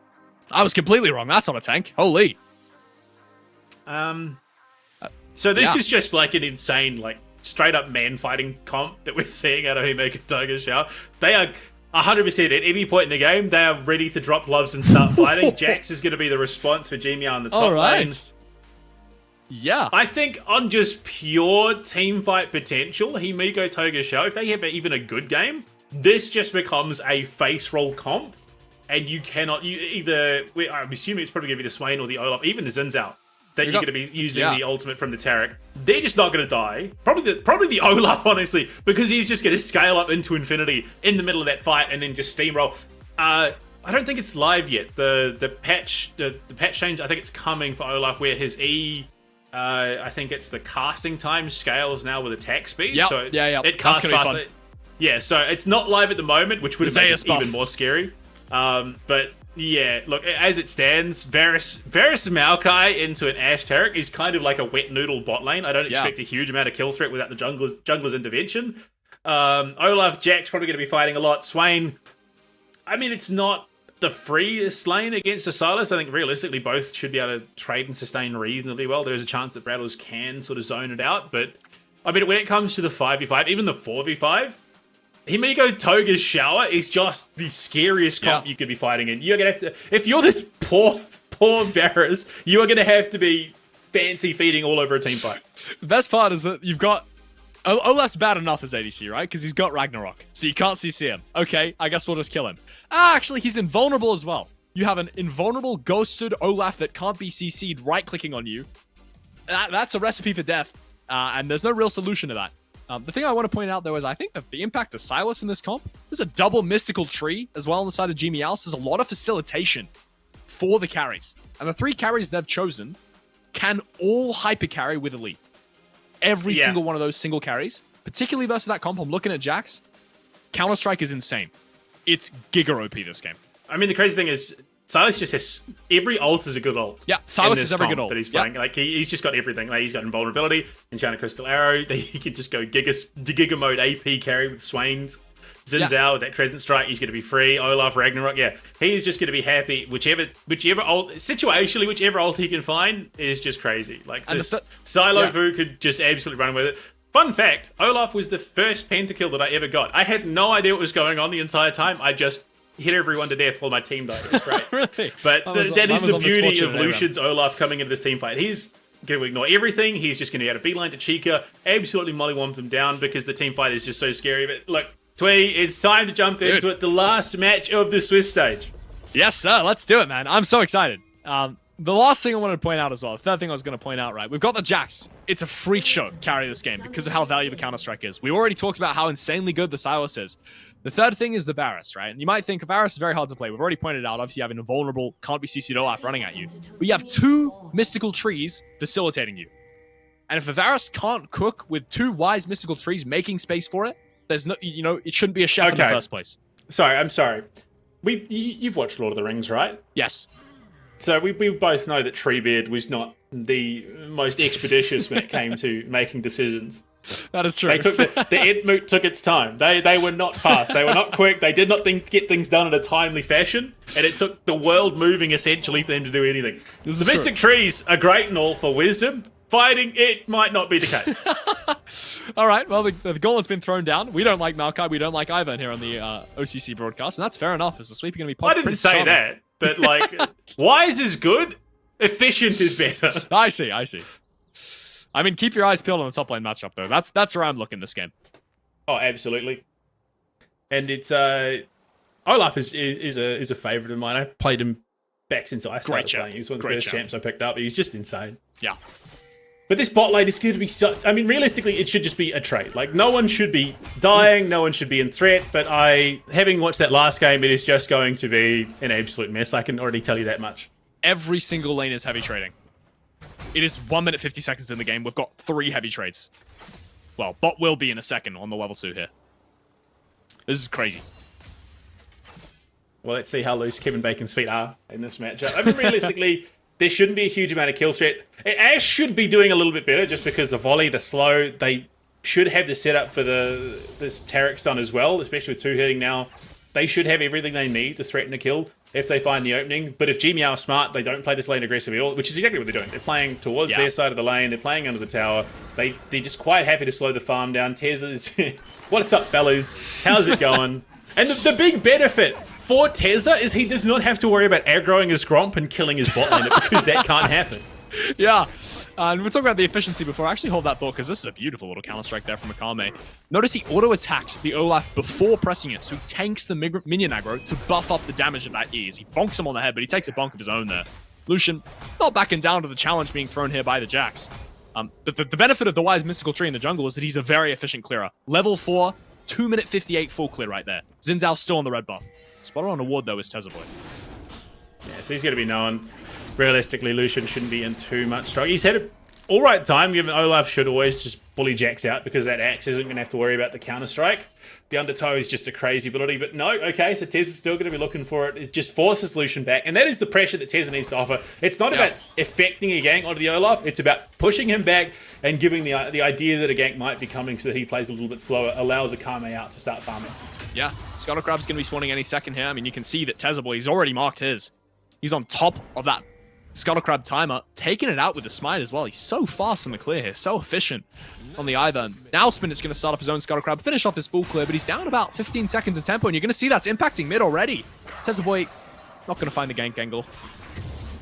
I was completely wrong. That's not a tank. Holy. So this is just like an insane, like, straight up man fighting comp that we're seeing out of Himiko Toga's Shower. They are 100% at any point in the game, they are ready to drop gloves and start fighting. Jax is going to be the response for Gmeow on the top lane. Yeah. I think on just pure team fight potential, Himiko Toga's Show, if they have even a good game, this just becomes a face roll comp. And you cannot, I'm assuming it's probably going to be the Swain or the Olaf, even the Zinzao, that you're going to be using the ultimate from the Tarek. They're just not going to die. Probably the Olaf, honestly, because he's just going to scale up into infinity in the middle of that fight and then just steamroll. I don't think it's live yet. The patch change, I think it's coming for Olaf, where his E, I think it's the casting time scales now with attack speed. Yep. So it casts faster. Yeah, so it's not live at the moment, which would have made it even more scary. But yeah, look, as it stands, Varus Maokai into an Ashe Tarek is kind of like a wet noodle bot lane. I don't expect a huge amount of kill threat without the jungler's intervention. Olaf, Jax probably going to be fighting a lot. Swain, I mean, it's not the freest lane against a Silas. I think realistically both should be able to trade and sustain reasonably well. There's a chance that Brattlers can sort of zone it out, but I mean, when it comes to the 5v5, even the 4v5, Himiko Toga's Shower is just the scariest comp you could be fighting in. You're gonna have to, if you're this poor Varus, you are gonna have to be fancy feeding all over a team fight. The best part is that you've got Olaf's bad enough as ADC, right? Because he's got Ragnarok, so you can't CC him. Okay, I guess we'll just kill him. Actually, he's invulnerable as well. You have an invulnerable ghosted Olaf that can't be CC'd right-clicking on you. That's a recipe for death, and there's no real solution to that. The thing I want to point out, though, is I think that the impact of Silas in this comp, there's a double mystical tree as well on the side of Gmeow. There's a lot of facilitation for the carries. And the 3 carries they've chosen can all hyper carry with Elite. Every single one of those single carries, particularly versus that comp. I'm looking at Jax. Counter-Strike is insane. It's giga OP this game. I mean, the crazy thing is, Silas just has every ult is a good ult. Yeah, Silas is every good ult that he's playing. Like he's just got everything. Like he's got invulnerability, Enchanted Crystal Arrow. He can just go Giga mode AP carry with Swain's. Zinzao with that Crescent Strike, he's going to be free. Olaf, Ragnarok, he's just going to be happy. Whichever ult, situationally, whichever ult he can find is just crazy. Like this Silo Vu could just absolutely run with it. Fun fact, Olaf was the first pentakill that I ever got. I had no idea what was going on the entire time. I just hit everyone to death while my team died. It was great. Really? But that is the beauty of Lucian. Lucian's Olaf coming into this team fight. He's going to ignore everything. He's just going to be able to beeline to Chica, absolutely mollywomp them down because the team fight is just so scary. But look, Twee, it's time to jump into it. The last match of the Swiss stage. Yes, sir. Let's do it, man. I'm so excited. The last thing I wanted to point out as well, the third thing I was going to point out, right? We've got the Jax. It's a freak show to carry this game because of how valuable Counter-Strike is. We already talked about how insanely good the Silas is. The third thing is the Varus, right? And you might think Varus is very hard to play. We've already pointed out, obviously, you have an invulnerable, can't be CC'd Olaf running at you. But you have 2 mystical trees facilitating you. And if a Varus can't cook with 2 wise mystical trees making space for it, there's no, it shouldn't be a chef in the first place. Sorry, I'm sorry. You've watched Lord of the Rings, right? Yes. So we both know that Treebeard was not the most expeditious when it came to making decisions. That is true. They took the Edmute took its time. They were not fast. They were not quick. They did not get things done in a timely fashion, and it took the world moving essentially for them to do anything. The Mystic Trees are great and all for wisdom. Fighting, it might not be the case. All right, well, the gauntlet's been thrown down. We don't like Maokai. We don't like Ivan here on the OCC broadcast, and that's fair enough. Is the sweep going to be I didn't say that, but like, wise is good, efficient is better. I see. I mean, keep your eyes peeled on the top lane matchup, though. That's where I'm looking this game. Oh, absolutely. And it's Olaf is a favorite of mine. I played him back since I started playing. He was one of the first champs I picked up. He's just insane. Yeah. But this bot lane is going to be so... I mean, realistically, it should just be a trade. Like, no one should be dying, no one should be in threat, but having watched that last game, it is just going to be an absolute mess. I can already tell you that much. Every single lane is heavy trading. It is 1 minute 50 seconds in the game. We've got 3 heavy trades. Well, bot will be in a second on the level 2 here. This is crazy. Well, let's see how loose Kevin Bacon's feet are in this matchup. I mean, realistically... There shouldn't be a huge amount of kill threat. Ash should be doing a little bit better just because the volley, the slow, they should have the setup for this Tarek stun as well, especially with 2 hitting now. They should have everything they need to threaten a kill if they find the opening. But if G-Meow are smart, they don't play this lane aggressively at all, which is exactly what they're doing. They're playing towards their side of the lane. They're playing under the tower. They're just quite happy to slow the farm down. Tez is... What's up, fellas? How's it going? And the big benefit for Tezza is he does not have to worry about aggroing his Gromp and killing his bot lane because that can't happen. Yeah. And we're talking about the efficiency before. I actually hold that thought because this is a beautiful little counter-strike there from Akame. Notice he auto-attacks the Olaf before pressing it, so he tanks the minion aggro to buff up the damage that that is. He bonks him on the head, but he takes a bonk of his own there. Lucian not backing down to the challenge being thrown here by the Jax. But the benefit of the Wise Mystical Tree in the jungle is that he's a very efficient clearer. Level 4, 2 minute 58 full clear right there. Xin Zhao's still on the red buff. Spot on award, though, is Tezzaboy. Yeah, so he's going to be known. Realistically, Lucian shouldn't be in too much trouble. He's had an alright time, given Olaf should always just bully Jax out because that axe isn't going to have to worry about the counter-strike. The undertow is just a crazy ability, but no, okay, so Tez is still going to be looking for it. It just forces Lucian back, and that is the pressure that Tez needs to offer. It's not about effecting a gank onto the Olaf, it's about pushing him back and giving the idea that a gank might be coming so that he plays a little bit slower, allows Akame out to start farming. Yeah, Scuttle Crab's going to be spawning any second here. I mean, you can see that Tezzaboy, he's already marked his. He's on top of that Scuttle Crab timer, taking it out with the smite as well. He's so fast in the clear here, so efficient on the either. Now Spinit's going to start up his own Scuttle Crab, finish off his full clear, but he's down about 15 seconds of tempo, and you're going to see that's impacting mid already. Tezzaboy not going to find the gank angle.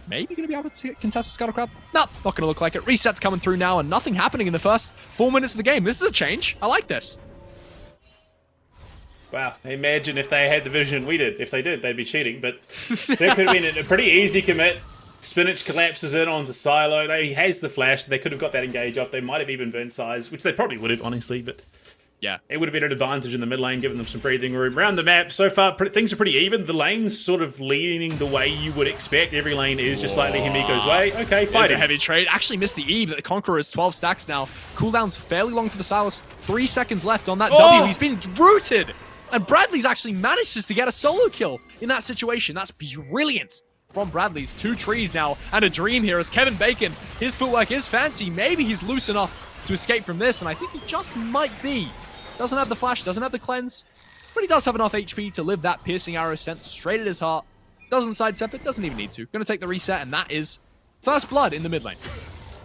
Maybe going to be able to contest the Scuttle Crab? Nope, not going to look like it. Reset's coming through now, and nothing happening in the first 4 minutes of the game. This is a change. I like this. Wow, imagine if they had the vision we did. If they did, they'd be cheating, but there could have been a pretty easy commit. Spinach collapses in onto Silo. He has the flash. They could have got that engage off. They might have even burned size, which they probably would have, honestly, but yeah, it would have been an advantage in the mid lane, giving them some breathing room. Around the map, so far, things are pretty even. The lane's sort of leaning the way you would expect. Every lane is just slightly Himiko's way. Okay, fighting. There's a heavy trade. Actually missed the E, but the Conqueror is 12 stacks now. Cooldown's fairly long for the Silas. 3 seconds left on that W. He's been rooted. And Bradley's actually manages to get a solo kill in that situation. That's brilliant from Bradley's. 2 trees now and a dream here as Kevin Bacon. His footwork is fancy. Maybe he's loose enough to escape from this, and I think he just might be. Doesn't have the flash, doesn't have the cleanse, but he does have enough HP to live that piercing arrow sent straight at his heart. Doesn't sidestep it, doesn't even need to. Gonna take the reset, and that is first blood in the mid lane.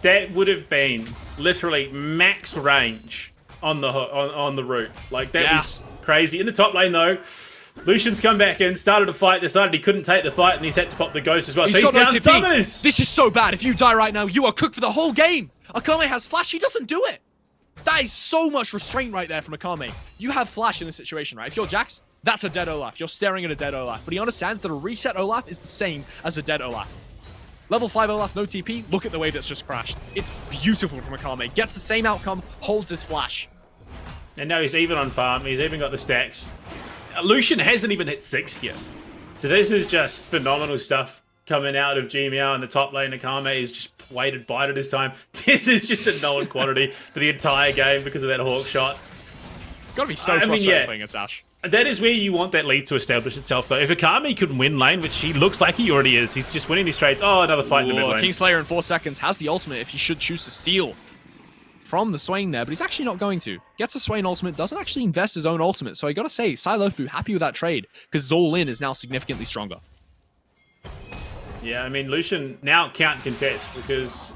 That would have been literally max range on the route. Like, that was crazy. In the top lane, though, Lucian's come back in, started a fight, decided he couldn't take the fight, and he's had to pop the ghost as well. So he's down summoners. This is so bad. If you die right now, you are cooked for the whole game. Akame has flash. He doesn't do it. That is so much restraint right there from Akame. You have flash in this situation, right? If you're Jax, that's a dead Olaf. You're staring at a dead Olaf. But he understands that a reset Olaf is the same as a dead Olaf. Level 5 Olaf, no TP. Look at the wave that's just crashed. It's beautiful from Akame. Gets the same outcome, holds his flash. And now he's even on farm. He's even got the stacks. Lucian hasn't even hit 6 yet. So this is just phenomenal stuff coming out of G Meow in the top lane. Akame is just bided his time. This is just a known quantity for the entire game because of that hawk shot. Gotta be so frustrating playing against Ashe. That is where you want that lead to establish itself, though. If Akame could win lane, which he looks like he already is, he's just winning these trades. Oh, another fight in the mid lane. Kingslayer in 4 seconds has the ultimate if he should choose to steal from the Swain there, but he's actually not going to. Gets a Swain ultimate, doesn't actually invest his own ultimate, so I gotta say, Silofu happy with that trade, because Zolin is now significantly stronger. Yeah, I mean, Lucian now can't contest, because...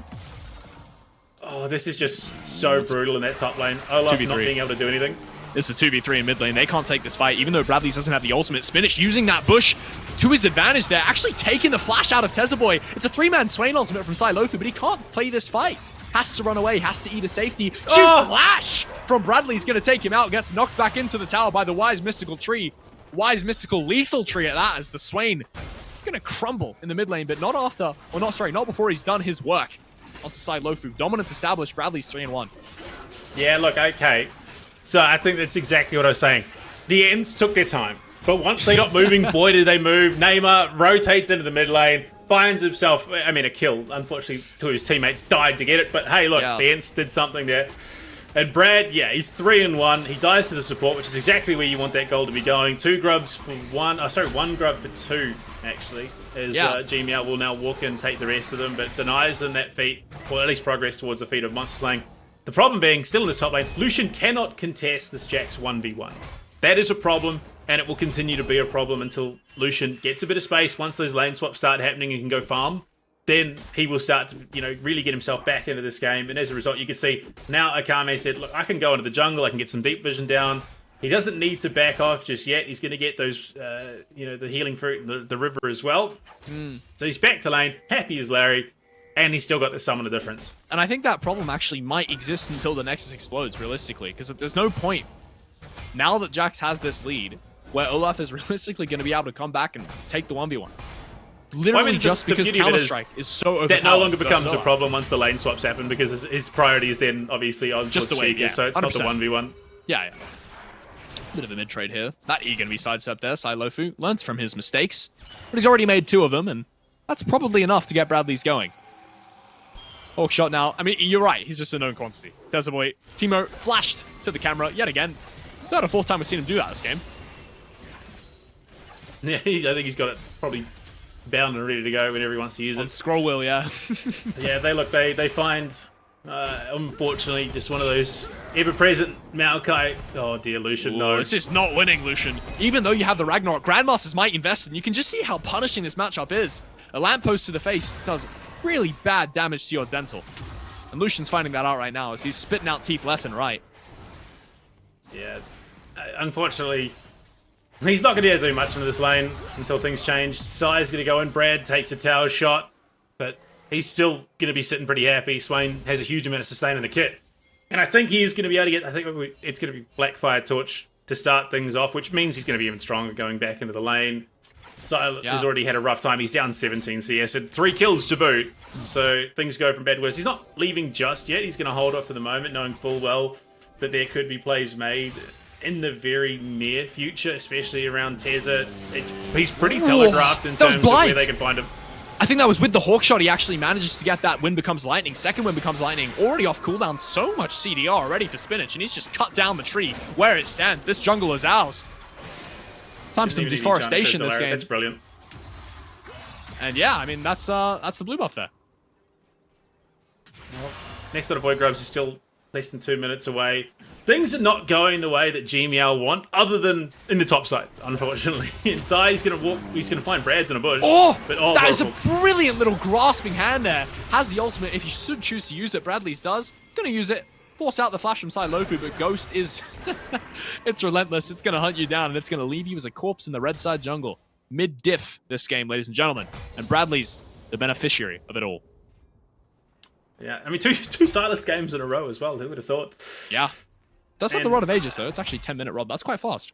Oh, this is just so brutal in that top lane. Olaf not being able to do anything. This is a 2v3 in mid lane. They can't take this fight, even though Bradley doesn't have the ultimate. Spinach using that bush to his advantage there, actually taking the flash out of Tezaboy. It's a 3-man Swain ultimate from Silofu, but he can't play this fight. Has to run away, has to eat a safety. Huge flash from Bradley is going to take him out. Gets knocked back into the tower by the Wise Mystical Tree. Wise Mystical Lethal Tree at that, as the Swain going to crumble in the mid lane, but not after, or not, sorry, not before he's done his work. Onto Silofu. Dominance established. Bradley's 3-1. Yeah, look, okay. So I think that's exactly what I was saying. The Ents took their time, but once they got moving, boy, did they move. Neymar rotates into the mid lane, finds himself, I mean, a kill. Unfortunately, two of his teammates died to get it, but hey, look, the Ents did something there. And Brad, yeah, he's 3-1. He dies to the support, which is exactly where you want that goal to be going. 2 grubs for 1. Oh, sorry, 1 grub for 2, actually. As G Meow will now walk in and take the rest of them, but denies them that feat, or at least progress towards the feat of Monster Slaying. The problem being, still in this top lane, Lucian cannot contest this Jax 1v1. That is a problem, and it will continue to be a problem until Lucian gets a bit of space. Once those lane swaps start happening and can go farm, then he will start to, you know, really get himself back into this game. And as a result, you can see now Akame said, look, I can go into the jungle, I can get some deep vision down. He doesn't need to back off just yet. He's going to get those, you know, the healing fruit and the river as well. So he's back to lane, happy as Larry, and he's still got the summoner difference. And I think that problem actually might exist until the Nexus explodes, realistically, because there's no point, now that Jax has this lead, where Olaf is realistically going to be able to come back and take the 1v1. Literally just because Counter-Strike is so overpowered. That no longer becomes a problem once the lane swaps happen, because his priority is then obviously on just the wave, so it's 100%. Not the 1v1. Yeah. Bit of a mid-trade here. That E going to be sidestepped there. Silofu learns from his mistakes, but he's already made 2 of them, and that's probably enough to get Bradley's going. Hawk shot now. I mean, you're right. He's just a known quantity. Tezaboy, Teemo flashed to the camera yet again. About the 4th time we've seen him do that this game. Yeah, I think he's got it probably bound and ready to go whenever he wants to use it. Scroll wheel, yeah. Yeah, they find, unfortunately, just one of those ever-present Maokai. Oh dear, Lucian, no. This is not winning, Lucian. Even though you have the Ragnarok, Grandmasters might invest, and you can just see how punishing this matchup is. A lamppost to the face does really bad damage to your dental. And Lucian's finding that out right now as he's spitting out teeth left and right. Yeah, unfortunately, he's not going to be able to do much into this lane until things change. Sai's going to go in. Brad takes a tower shot, but he's still going to be sitting pretty happy. Swain has a huge amount of sustain in the kit. And I think he is going to be able to get, I think it's going to be Blackfire Torch to start things off, which means he's going to be even stronger going back into the lane. Sai has already had a rough time. He's down 17 CS and 3 kills to boot. So things go from bad to worse. He's not leaving just yet. He's going to hold it for the moment, knowing full well that there could be plays made in the very near future, especially around Tezza. He's pretty telegraphed in terms of where they can find him. I think that was with the Hawk shot. He actually manages to get that Wind Becomes Lightning. Second Wind Becomes Lightning, already off cooldown. So much CDR already for Spinach, and he's just cut down the tree where it stands. This jungle is ours. Time for some deforestation this game. That's brilliant. And yeah, I mean, that's the blue buff there. Well, next lot of Void Grubs is still less than 2 minutes away. Things are not going the way that G Meow want, other than in the top side, unfortunately. Inside, he's going to find Brad's in a bush. That is a brilliant little grasping hand there. Has the ultimate if you should choose to use it. Bradley's does. Going to use it. force out the flash from Lofu, but Ghost is... it's relentless. It's going to hunt you down, and it's going to leave you as a corpse in the red side jungle. Mid-diff this game, ladies and gentlemen. And Bradley's the beneficiary of it all. Yeah, I mean, two Silas games in a row as well. Who would have thought? Yeah. Does have the Rod of Ages, though. It's actually 10-minute Rod. That's quite fast.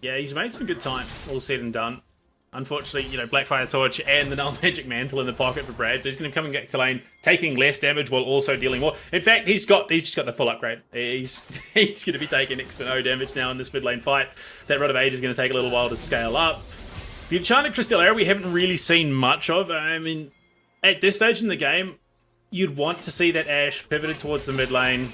Yeah, he's made some good time, all said and done. Unfortunately, Blackfire Torch and the Null Magic Mantle in the pocket for Brad, so he's going to come back to lane, taking less damage while also dealing more. In fact, he's just got the full upgrade. He's going to be taking next to no damage now in this mid lane fight. That Rod of Age is going to take a little while to scale up. The Enchanted Crystal Arrow we haven't really seen much of. I mean, at this stage in the game, you'd want to see that Ashe pivoted towards the mid lane,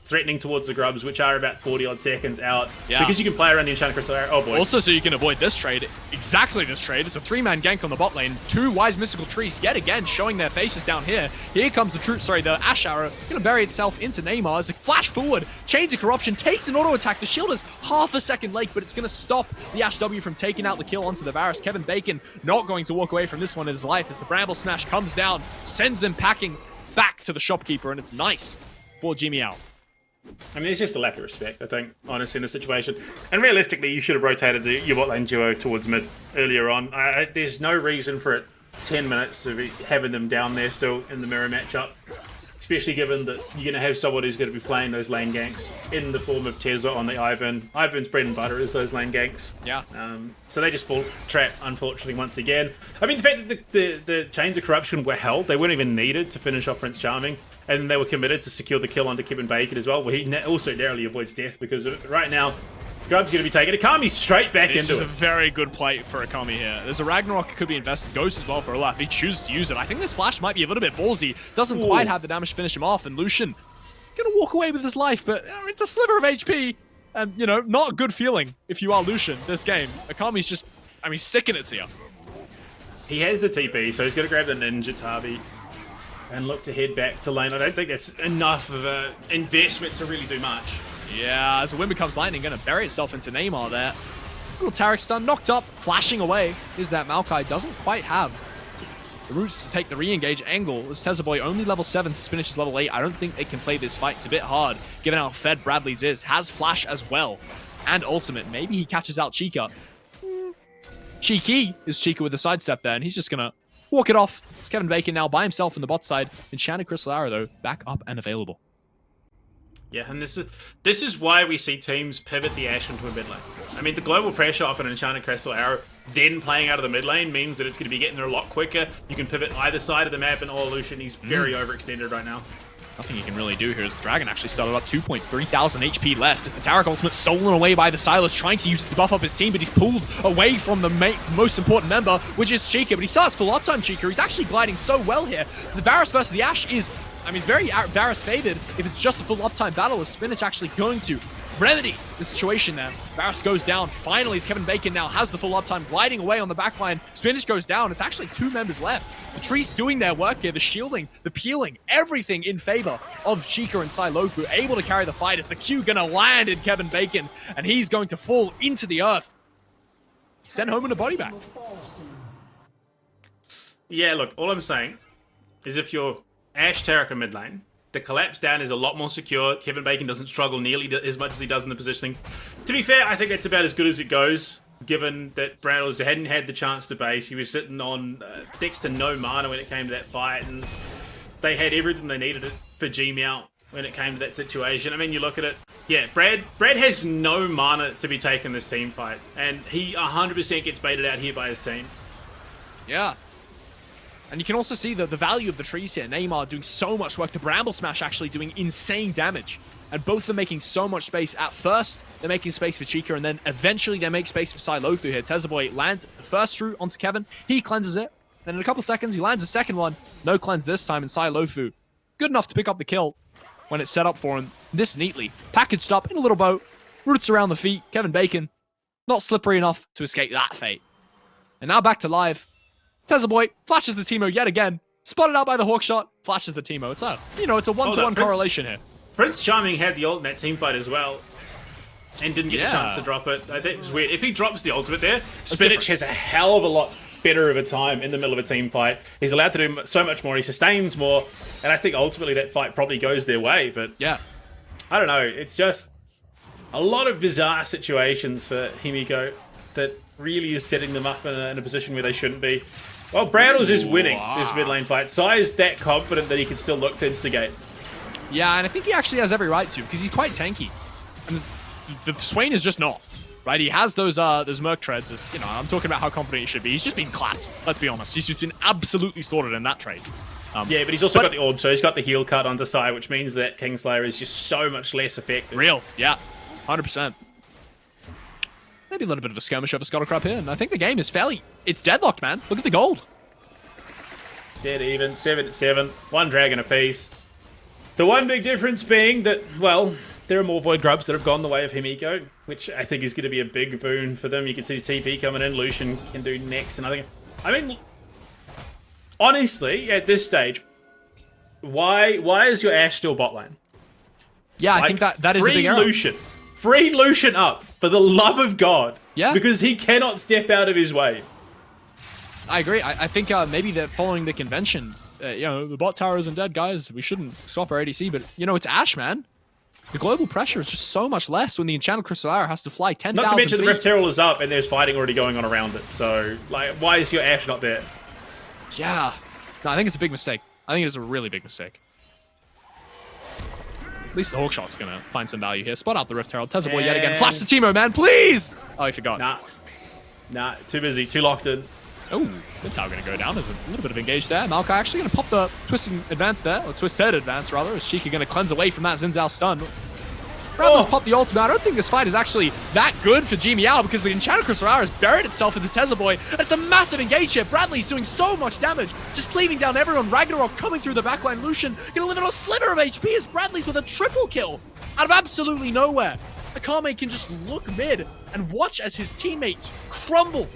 threatening towards the Grubs, which are about 40-odd seconds out. Yeah. Because you can play around the Enchanted Crystal Arrow. Oh boy. Also, so you can avoid this trade. Exactly this trade. It's a 3-man gank on the bot lane. 2 Wise Mystical Trees yet again showing their faces down here. Here comes the Ashe Arrow. Going to bury itself into Neymar as a flash forward. Chains of Corruption takes an auto attack. The shield is half a second late, but it's going to stop the Ashe W from taking out the kill onto the Varus. Kevin Bacon not going to walk away from this one in his life as the Bramble Smash comes down, sends him packing back to the shopkeeper, and it's nice for Jimmy out. I mean, it's just a lack of respect, I think, honestly, in the situation. And realistically, you should have rotated your bot lane duo towards mid earlier on. There's no reason for it 10 minutes to be having them down there still in the mirror matchup. Especially given that you're going to have someone who's going to be playing those lane ganks in the form of Tezza on the Ivan. Ivan's bread and butter is those lane ganks. Yeah. So they just fall trap, unfortunately, once again. I mean, the fact that the Chains of Corruption were held, they weren't even needed to finish off Prince Charming. And they were committed to secure the kill onto Kevin Bacon as well, where he also narrowly avoids death because right now, Grub's going to be taking Akami straight back into it. This is a very good play for Akami here. There's a Ragnarok could be invested. Ghost as well for a laugh. He chooses to use it. I think this flash might be a little bit ballsy. Doesn't quite have the damage to finish him off. And Lucian going to walk away with his life, but it's a sliver of HP. And, not a good feeling if you are Lucian this game. Akami's just, sicking it to you. He has the TP, so he's going to grab the Ninja Tabi and look to head back to lane. I don't think that's enough of an investment to really do much. Yeah, as the wind becomes lightning, going to bury itself into Neymar there. Little Tarek stun, knocked up, flashing away. Is that Maokai doesn't quite have the roots to take the re-engage angle. As Tezza Boy only level 7 to Spinach is level 8. I don't think they can play this fight. It's a bit hard, given how fed Bradley's is. Has flash as well, and ultimate. Maybe he catches out Chica. Cheeky is Chica with the sidestep there, and he's just going to walk it off. It's Kevin Bacon now by himself in the bot side. Enchanted Crystal Arrow, though, back up and available. Yeah, and this is why we see teams pivot the Ashe into a mid lane. I mean, the global pressure off an Enchanted Crystal Arrow, then playing out of the mid lane, means that it's going to be getting there a lot quicker. You can pivot either side of the map, and Lucian, he's very overextended right now. Nothing you can really do here as the Dragon actually started up 2.3 thousand HP left as the Tarek ultimate stolen away by the Silas, trying to use it to buff up his team, but he's pulled away from the most important member, which is Chica, but he starts full uptime Chica. He's actually gliding so well here. The Varus versus the Ashe is, it's very Varus favored if it's just a full uptime battle. Is Spinach actually going to remedy the situation there? Varus goes down. Finally, as Kevin Bacon now has the full uptime, gliding away on the backline. Spinach goes down. It's actually 2 members left. The trees doing their work here. The shielding, the peeling, everything in favor of Chica and Lofu, able to carry the fight as the Q gonna land in Kevin Bacon, and he's going to fall into the earth. Send home in a body bag. Yeah, look, all I'm saying is if you're Ashe Tarek mid lane, the collapse down is a lot more secure. Kevin Bacon doesn't struggle nearly as much as he does in the positioning. To be fair, I think that's about as good as it goes, given that Braddles hadn't had the chance to base. He was sitting on next to no mana when it came to that fight, and they had everything they needed for G-Meow when it came to that situation. I mean, you look at it, yeah, Brad has no mana to be taking this team fight, and he 100% gets baited out here by his team. Yeah. And you can also see the value of the trees here. Neymar doing so much work. The Bramble Smash actually doing insane damage. And both of them making so much space. At first, they're making space for Chica, and then eventually they make space for Lofu here. Tezza Boy lands the first root onto Kevin. He cleanses it. Then in a couple seconds, he lands the second one. No cleanse this time, and Lofu good enough to pick up the kill when it's set up for him this neatly. Packaged up in a little boat. Roots around the feet. Kevin Bacon not slippery enough to escape that fate. And now back to live. Tezza Boy flashes the Teemo yet again. Spotted out by the Hawkshot. Flashes the Teemo. It's a, it's a one-to-one correlation here. Prince Charming had the ult in that team fight as well, and didn't get a chance to drop it. That was weird. If he drops the ultimate there, Spinach has a hell of a lot better of a time in the middle of a team fight. He's allowed to do so much more. He sustains more, and I think ultimately that fight probably goes their way. But yeah, I don't know. It's just a lot of bizarre situations for Himiko that really is setting them up in a position where they shouldn't be. Well, Braddles is winning this mid lane fight. Sai is that confident that he can still look to instigate. Yeah, and I think he actually has every right to, because he's quite tanky. And the Swain is just not. Right, he has those Merc treads. As, you know, I'm talking about how confident he should be. He's just been clapped. Let's be honest. He's just been absolutely slaughtered in that trade. Yeah, but he's also got the orb, so he's got the heal cut onto Sai, which means that Kingslayer is just so much less effective. Real, yeah, 100%. Maybe a little bit of a skirmish over Scuttlecrab here, and I think the game is it's deadlocked, man. Look at the gold. Dead even, 7-7, one dragon apiece. The one big difference being that, well, there are more Void Grubs that have gone the way of Himiko, which I think is going to be a big boon for them. You can see the TP coming in, Lucian can do next, and I mean, honestly, at this stage, why is your Ashe still bot lane? Yeah, I think that is a big error. Free Lucian up, for the love of God. Yeah. Because he cannot step out of his way. I agree. I think maybe they're following the convention. You know, the bot tower isn't dead, guys. We shouldn't swap our ADC, but, you know, it's Ashe, man. The global pressure is just so much less when the Enchanted Crystallara has to fly 10,000 feet. Not to mention the Rift Herald is up and there's fighting already going on around it. So, like, why is your Ashe not there? Yeah. No, I think it's a big mistake. I think it is a really big mistake. At least the Hawkshot's gonna find some value here. Spot out the Rift Herald. Tesla Boy yet again. Flash the Teemo, man, please! Oh, he forgot. Nah, too busy, too locked in. Oh, mid tower gonna go down. There's a little bit of engage there. Maokai actually gonna pop the twisting advance there, or twisted advance rather, as Sheikah gonna cleanse away from that Xin Zhao stun. Bradley's popped the ultimate. I don't think this fight is actually that good for G Meow because the Enchanted Crystallara has buried itself in the Tesla Boy, and it's a massive engage here. Bradley's doing so much damage, just cleaving down everyone. Ragnarok coming through the backline. Lucian gonna live on a sliver of HP as Bradley's with a triple kill out of absolutely nowhere. Akame can just look mid and watch as his teammates crumble.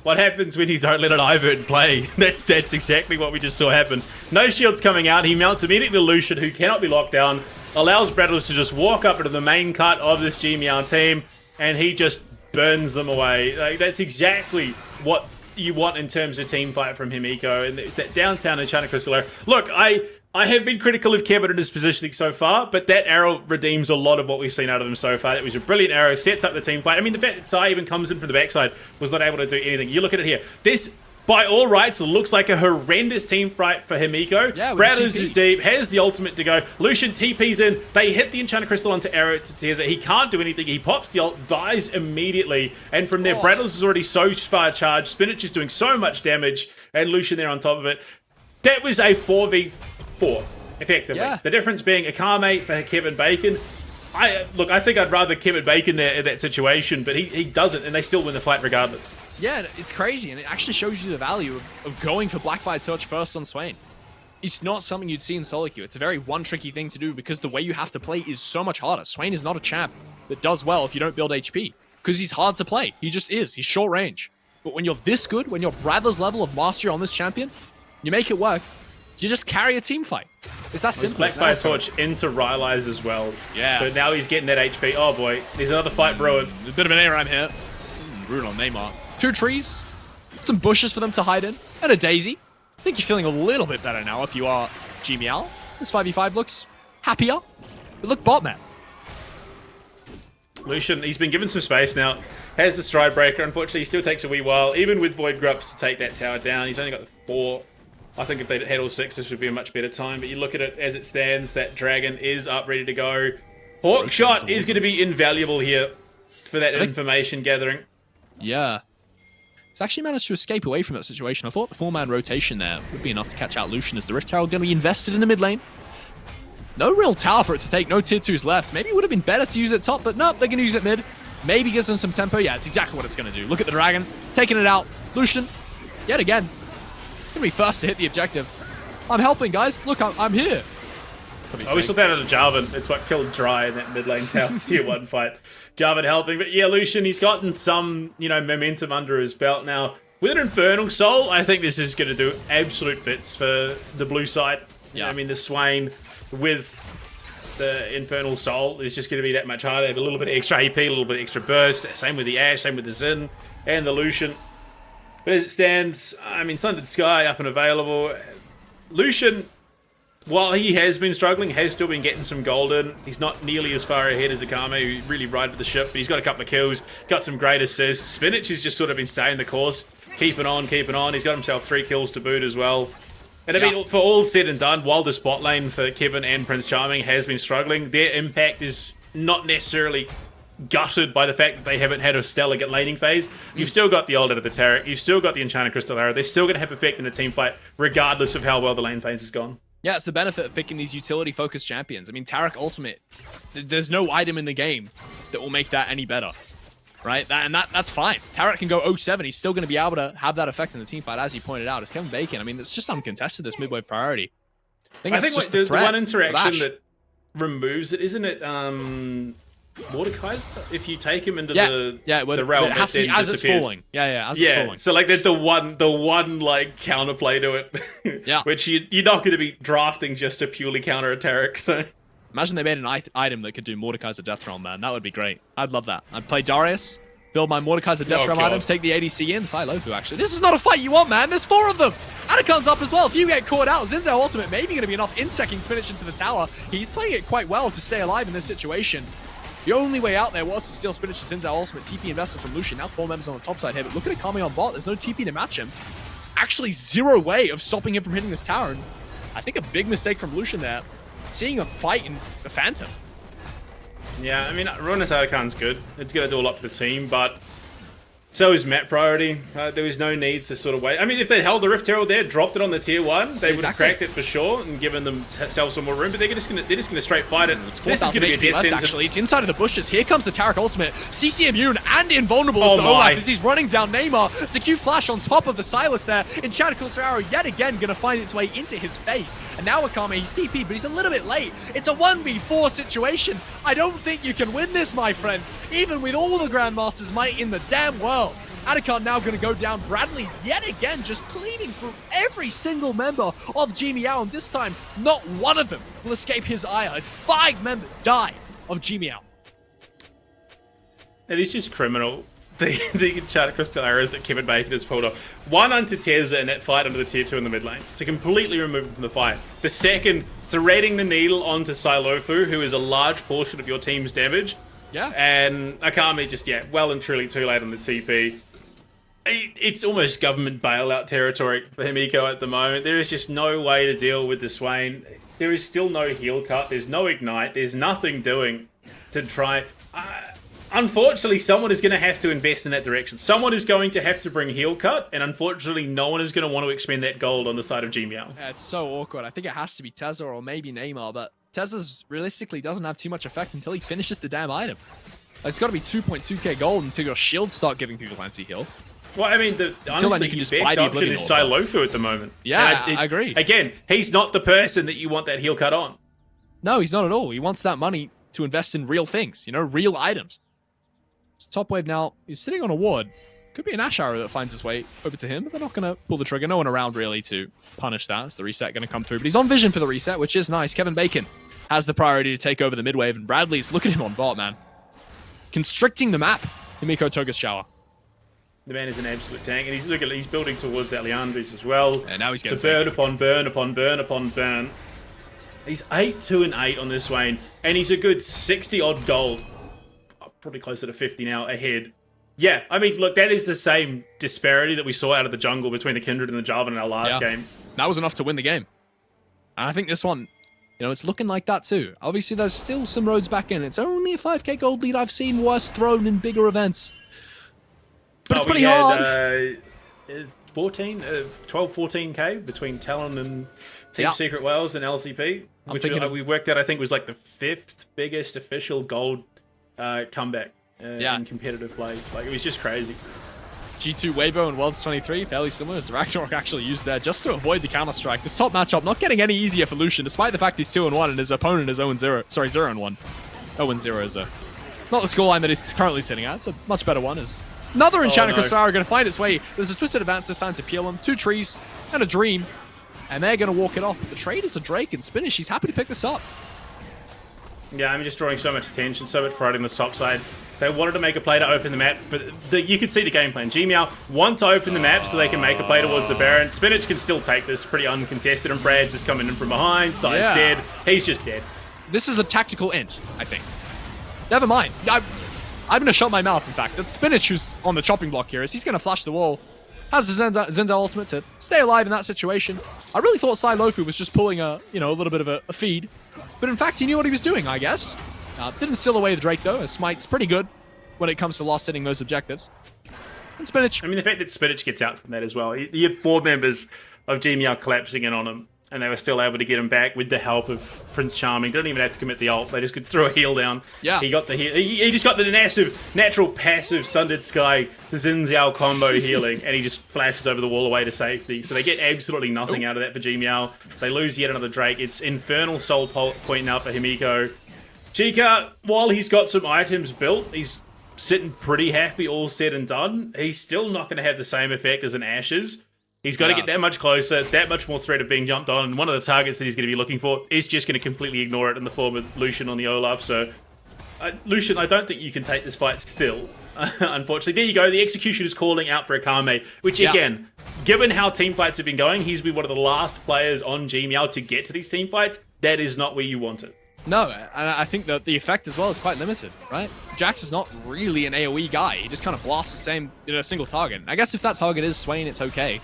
What happens when you don't let an Ivern play? That's exactly what we just saw happen. No shields coming out. He mounts immediately Lucian, who cannot be locked down. Allows Braddles to just walk up into the main cut of this G Meow team, and he just burns them away. Like, that's exactly what you want in terms of team fight from Himiko, and it's that downtown Enchanted Crystallara. Look, I have been critical of Kevin and his positioning so far, but that arrow redeems a lot of what we've seen out of him so far. It was a brilliant arrow, sets up the team fight. I mean, the fact that Sai even comes in from the backside was not able to do anything. You look at it here. This, by all rights, looks like a horrendous team fight for Himiko. Yeah, Braddles is deep, has the ultimate to go. Lucian TP's in. They hit the Enchanted Crystal onto arrow to Teza. He can't do anything. He pops the ult, dies immediately. And from there, Braddles is already so far charged. Spinach is doing so much damage, and Lucian there on top of it. That was a 4v4. Effectively. Yeah. The difference being Akame for Kevin Bacon. I think I'd rather Kevin Bacon there in that situation, but he doesn't, and they still win the fight regardless. Yeah, it's crazy, and it actually shows you the value of going for Blackfire Touch first on Swain. It's not something you'd see in solo queue. It's a very one tricky thing to do because the way you have to play is so much harder. Swain is not a champ that does well if you don't build HP, because he's hard to play. He just is. He's short range. But when you're this good, when you're Bradler's level of mastery on this champion, you make it work. You just carry a team fight. It's that simple. Blackfire Torch into Rylai's as well. Yeah. So now he's getting that HP. Oh boy, there's another fight brewing. A bit of an ARAM here. Brutal on Neymar. 2 trees, some bushes for them to hide in, and a daisy. I think you're feeling a little bit better now if you are G Meow. This 5v5 looks happier. But look, Botman. Lucian, he's been given some space now. Has the Stride Breaker. Unfortunately, he still takes a wee while, even with Void Grubs, to take that tower down. He's only got the 4. I think if they'd had all 6, this would be a much better time. But you look at it as it stands, that dragon is up, ready to go. Hawkshot is going to be invaluable here for that information gathering. Yeah. He's actually managed to escape away from that situation. I thought the 4-man rotation there would be enough to catch out Lucian as the Rift Herald going to be invested in the mid lane. No real tower for it to take, no tier 2s left. Maybe it would have been better to use it top, but nope, they're going to use it mid. Maybe gives them some tempo. Yeah, it's exactly what it's going to do. Look at the dragon, taking it out. Lucian, yet again. Gonna be first to hit the objective. I'm helping, guys. Look, I'm here. Oh, we saw that at a Jarvan. It's what killed Dry in that mid lane tier 1 fight. Jarvan helping. But yeah, Lucian, he's gotten some, momentum under his belt now. With an Infernal Soul, I think this is going to do absolute bits for the blue side. Yeah. I mean, the Swain with the Infernal Soul is just going to be that much harder. They have a little bit of extra AP, a little bit extra burst. Same with the Ashe, same with the Xin and the Lucian. But as it stands, I mean, Sundered Sky up and available. Lucian, while he has been struggling, has still been getting some gold in. He's not nearly as far ahead as Akame, who really righted the ship, but he's got a couple of kills, got some great assists. Spinach has just sort of been staying the course, keeping on. He's got himself 3 kills to boot as well. And I mean, for all said and done, while the spot lane for Kevin and Prince Charming has been struggling, their impact is not necessarily gutted by the fact that they haven't had a stellar laning phase. You've still got the old out of the Tarek, you've still got the Enchanted Crystal Arrow. They're still going to have effect in a team fight, regardless of how well the lane phase has gone. Yeah, it's the benefit of picking these utility-focused champions. I mean, Tarek Ultimate, there's no item in the game that will make that any better. Right? That's fine. Tarek can go 07. He's still going to be able to have that effect in the team fight, as you pointed out. It's Kevin Bacon. I mean, it's just uncontested, this mid-wave priority. I think like, the one interaction that removes it, isn't it Mordecai's? If you take him into the realm, it has to be as it's falling. As it's falling. So like the one like counterplay to it, which you're not going to be drafting just to purely counter a Tarek. So imagine they made an item that could do Mordekaiser Death Realm, man. That would be great. I'd love that. I'd play Darius, build my Mordekaiser Death Realm item, take the ADC in, Silofu actually. This is not a fight you want, man. There's 4 of them. Anacon's up as well. If you get caught out, Zinzao Ultimate maybe going to be enough insecting Spinach into the tower. He's playing it quite well to stay alive in this situation. The only way out there was to steal Spinach's Zinzao Ultimate. TP invested from Lucian. Now 4 members on the top side here, but look at Akame on bot. There's no TP to match him. Actually, 0 way of stopping him from hitting this tower. And I think a big mistake from Lucian there, seeing a fight in the Phantom. Yeah, I mean, Ronas Anacon's good. It's going to do a lot for the team, but so is map priority. There was no need to sort of wait. I mean, if they'd held the Rift Herald there, dropped it on the tier 1, they would have cracked it for sure and given themselves some more room, but they're just going to straight fight it. It's 4,000 HP left, actually. It's inside of the bushes. Here comes the Tarek Ultimate. CC immune and invulnerable as the Olaf as he's running down Neymar. It's a Q flash on top of the Silas there. Enchanted Crystal Arrow yet again going to find its way into his face. And now Akame, he's TP, but he's a little bit late. It's a 1v4 situation. I don't think you can win this, my friend, even with all the Grandmaster's might in the damn world. Anakin now going to go down. Bradley's yet again just cleaning through every single member of G Meow, and this time, not one of them will escape his ire. It's 5 members die of G Meow. It is just criminal. The Enchanted Crystal Arrows that Kevin Bacon has pulled off. One onto Tezza in that fight under the tier 2 in the mid lane to completely remove him from the fight. The second, threading the needle onto Silofu, who is a large portion of your team's damage. Yeah. And Akame just, well and truly too late on the TP. It's almost government bailout territory for Himiko at the moment. There is just no way to deal with the Swain. There is still no heal cut. There's no ignite. There's nothing doing to try. Unfortunately, someone is going to have to invest in that direction. Someone is going to have to bring heal cut, and unfortunately, no one is going to want to expend that gold on the side of G-Meow. Yeah, it's so awkward. I think it has to be Tezza or maybe Neymar, but Tezza's realistically doesn't have too much effect until he finishes the damn item. It's got to be 2.2k gold until your shields start giving people anti-heal. Well, I mean, honestly, the best option is Silofu at the moment. Yeah, I agree. Again, he's not the person that you want that heal cut on. No, he's not at all. He wants that money to invest in real things, real items. So top wave now, he's sitting on a ward. Could be an Ash Arrow that finds its way over to him, but they're not going to pull the trigger. No one around, really, to punish that. It's the reset going to come through. But he's on vision for the reset, which is nice. Kevin Bacon has the priority to take over the mid wave, and Bradley's, look at him on bot, man. Constricting the map. Himiko Toga's shower. The man is an absolute tank, and he's building towards that Leandris as well. And now he's getting burn upon burn upon burn upon burn. He's 8-2-8 on this Swain, and he's a good 60-odd gold. Probably closer to 50 now ahead. Yeah, I mean, look, that is the same disparity that we saw out of the jungle between the Kindred and the Jarvan in our last game. That was enough to win the game. And I think this one, it's looking like that too. Obviously, there's still some roads back in. It's only a 5k gold lead I've seen worse thrown in bigger events. But it's pretty hard. 12-14k between Talon and Team Secret Wales and LCP, which we worked out, I think, was like the 5th biggest official gold comeback in competitive play. Like, it was just crazy. G2 Weibo and Worlds 23, fairly similar as the Ragnarok actually used there just to avoid the counter-strike. This top matchup not getting any easier for Lucian, despite the fact he's 2-1 and his opponent is 0-0. Sorry, 0-1. 0-0 is not the scoreline that he's currently sitting at. It's a much better one. Another Enchanted Crystal Arrow going to find its way. There's a Twisted Advance this time to peel him. 2 trees and a Dream. And they're going to walk it off. But the trade is a Drake and Spinach. He's happy to pick this up. Yeah, I'm just drawing so much attention, so much priority on the top side. They wanted to make a play to open the map, but you could see the game plan. G-Meow want to open the map so they can make a play towards the Baron. Spinach can still take this pretty uncontested, and Brad's just coming in from behind. Sai's dead. He's just dead. This is a tactical int, I think. Never mind. I'm going to shut my mouth, in fact. That's Spinach who's on the chopping block here. He's going to flash the wall. Has the Zenza ultimate to stay alive in that situation. I really thought Sai Lofu was just pulling a little bit of a feed. But in fact, he knew what he was doing, I guess. Didn't steal away the Drake, though. His smite's pretty good when it comes to last hitting those objectives. And Spinach. I mean, the fact that Spinach gets out from that as well. He had 4 members of G-Meow collapsing in on him, and they were still able to get him back with the help of Prince Charming. Didn't even have to commit the ult. They just could throw a heal down. Yeah. He got the heal. He just got the natural passive Sundered Sky Xin Zhao combo healing, and he just flashes over the wall away to safety. So they get absolutely nothing out of that for G-Meow. They lose yet another Drake. It's Infernal Soul Point now for Himiko. Chica, while he's got some items built, he's sitting pretty happy, all said and done. He's still not going to have the same effect as an Ashes. He's got to get that much closer, that much more threat of being jumped on, and one of the targets that he's going to be looking for is just going to completely ignore it in the form of Lucian on the Olaf. So, Lucian, I don't think you can take this fight still, unfortunately. There you go, the execution is calling out for Akame, which again, given how team fights have been going, he's been one of the last players on G-Meow to get to these team fights. That is not where you want it. No, and I think that the effect as well is quite limited, right? Jax is not really an AoE guy. He just kind of blasts the same, single target. I guess if that target is Swain, it's okay.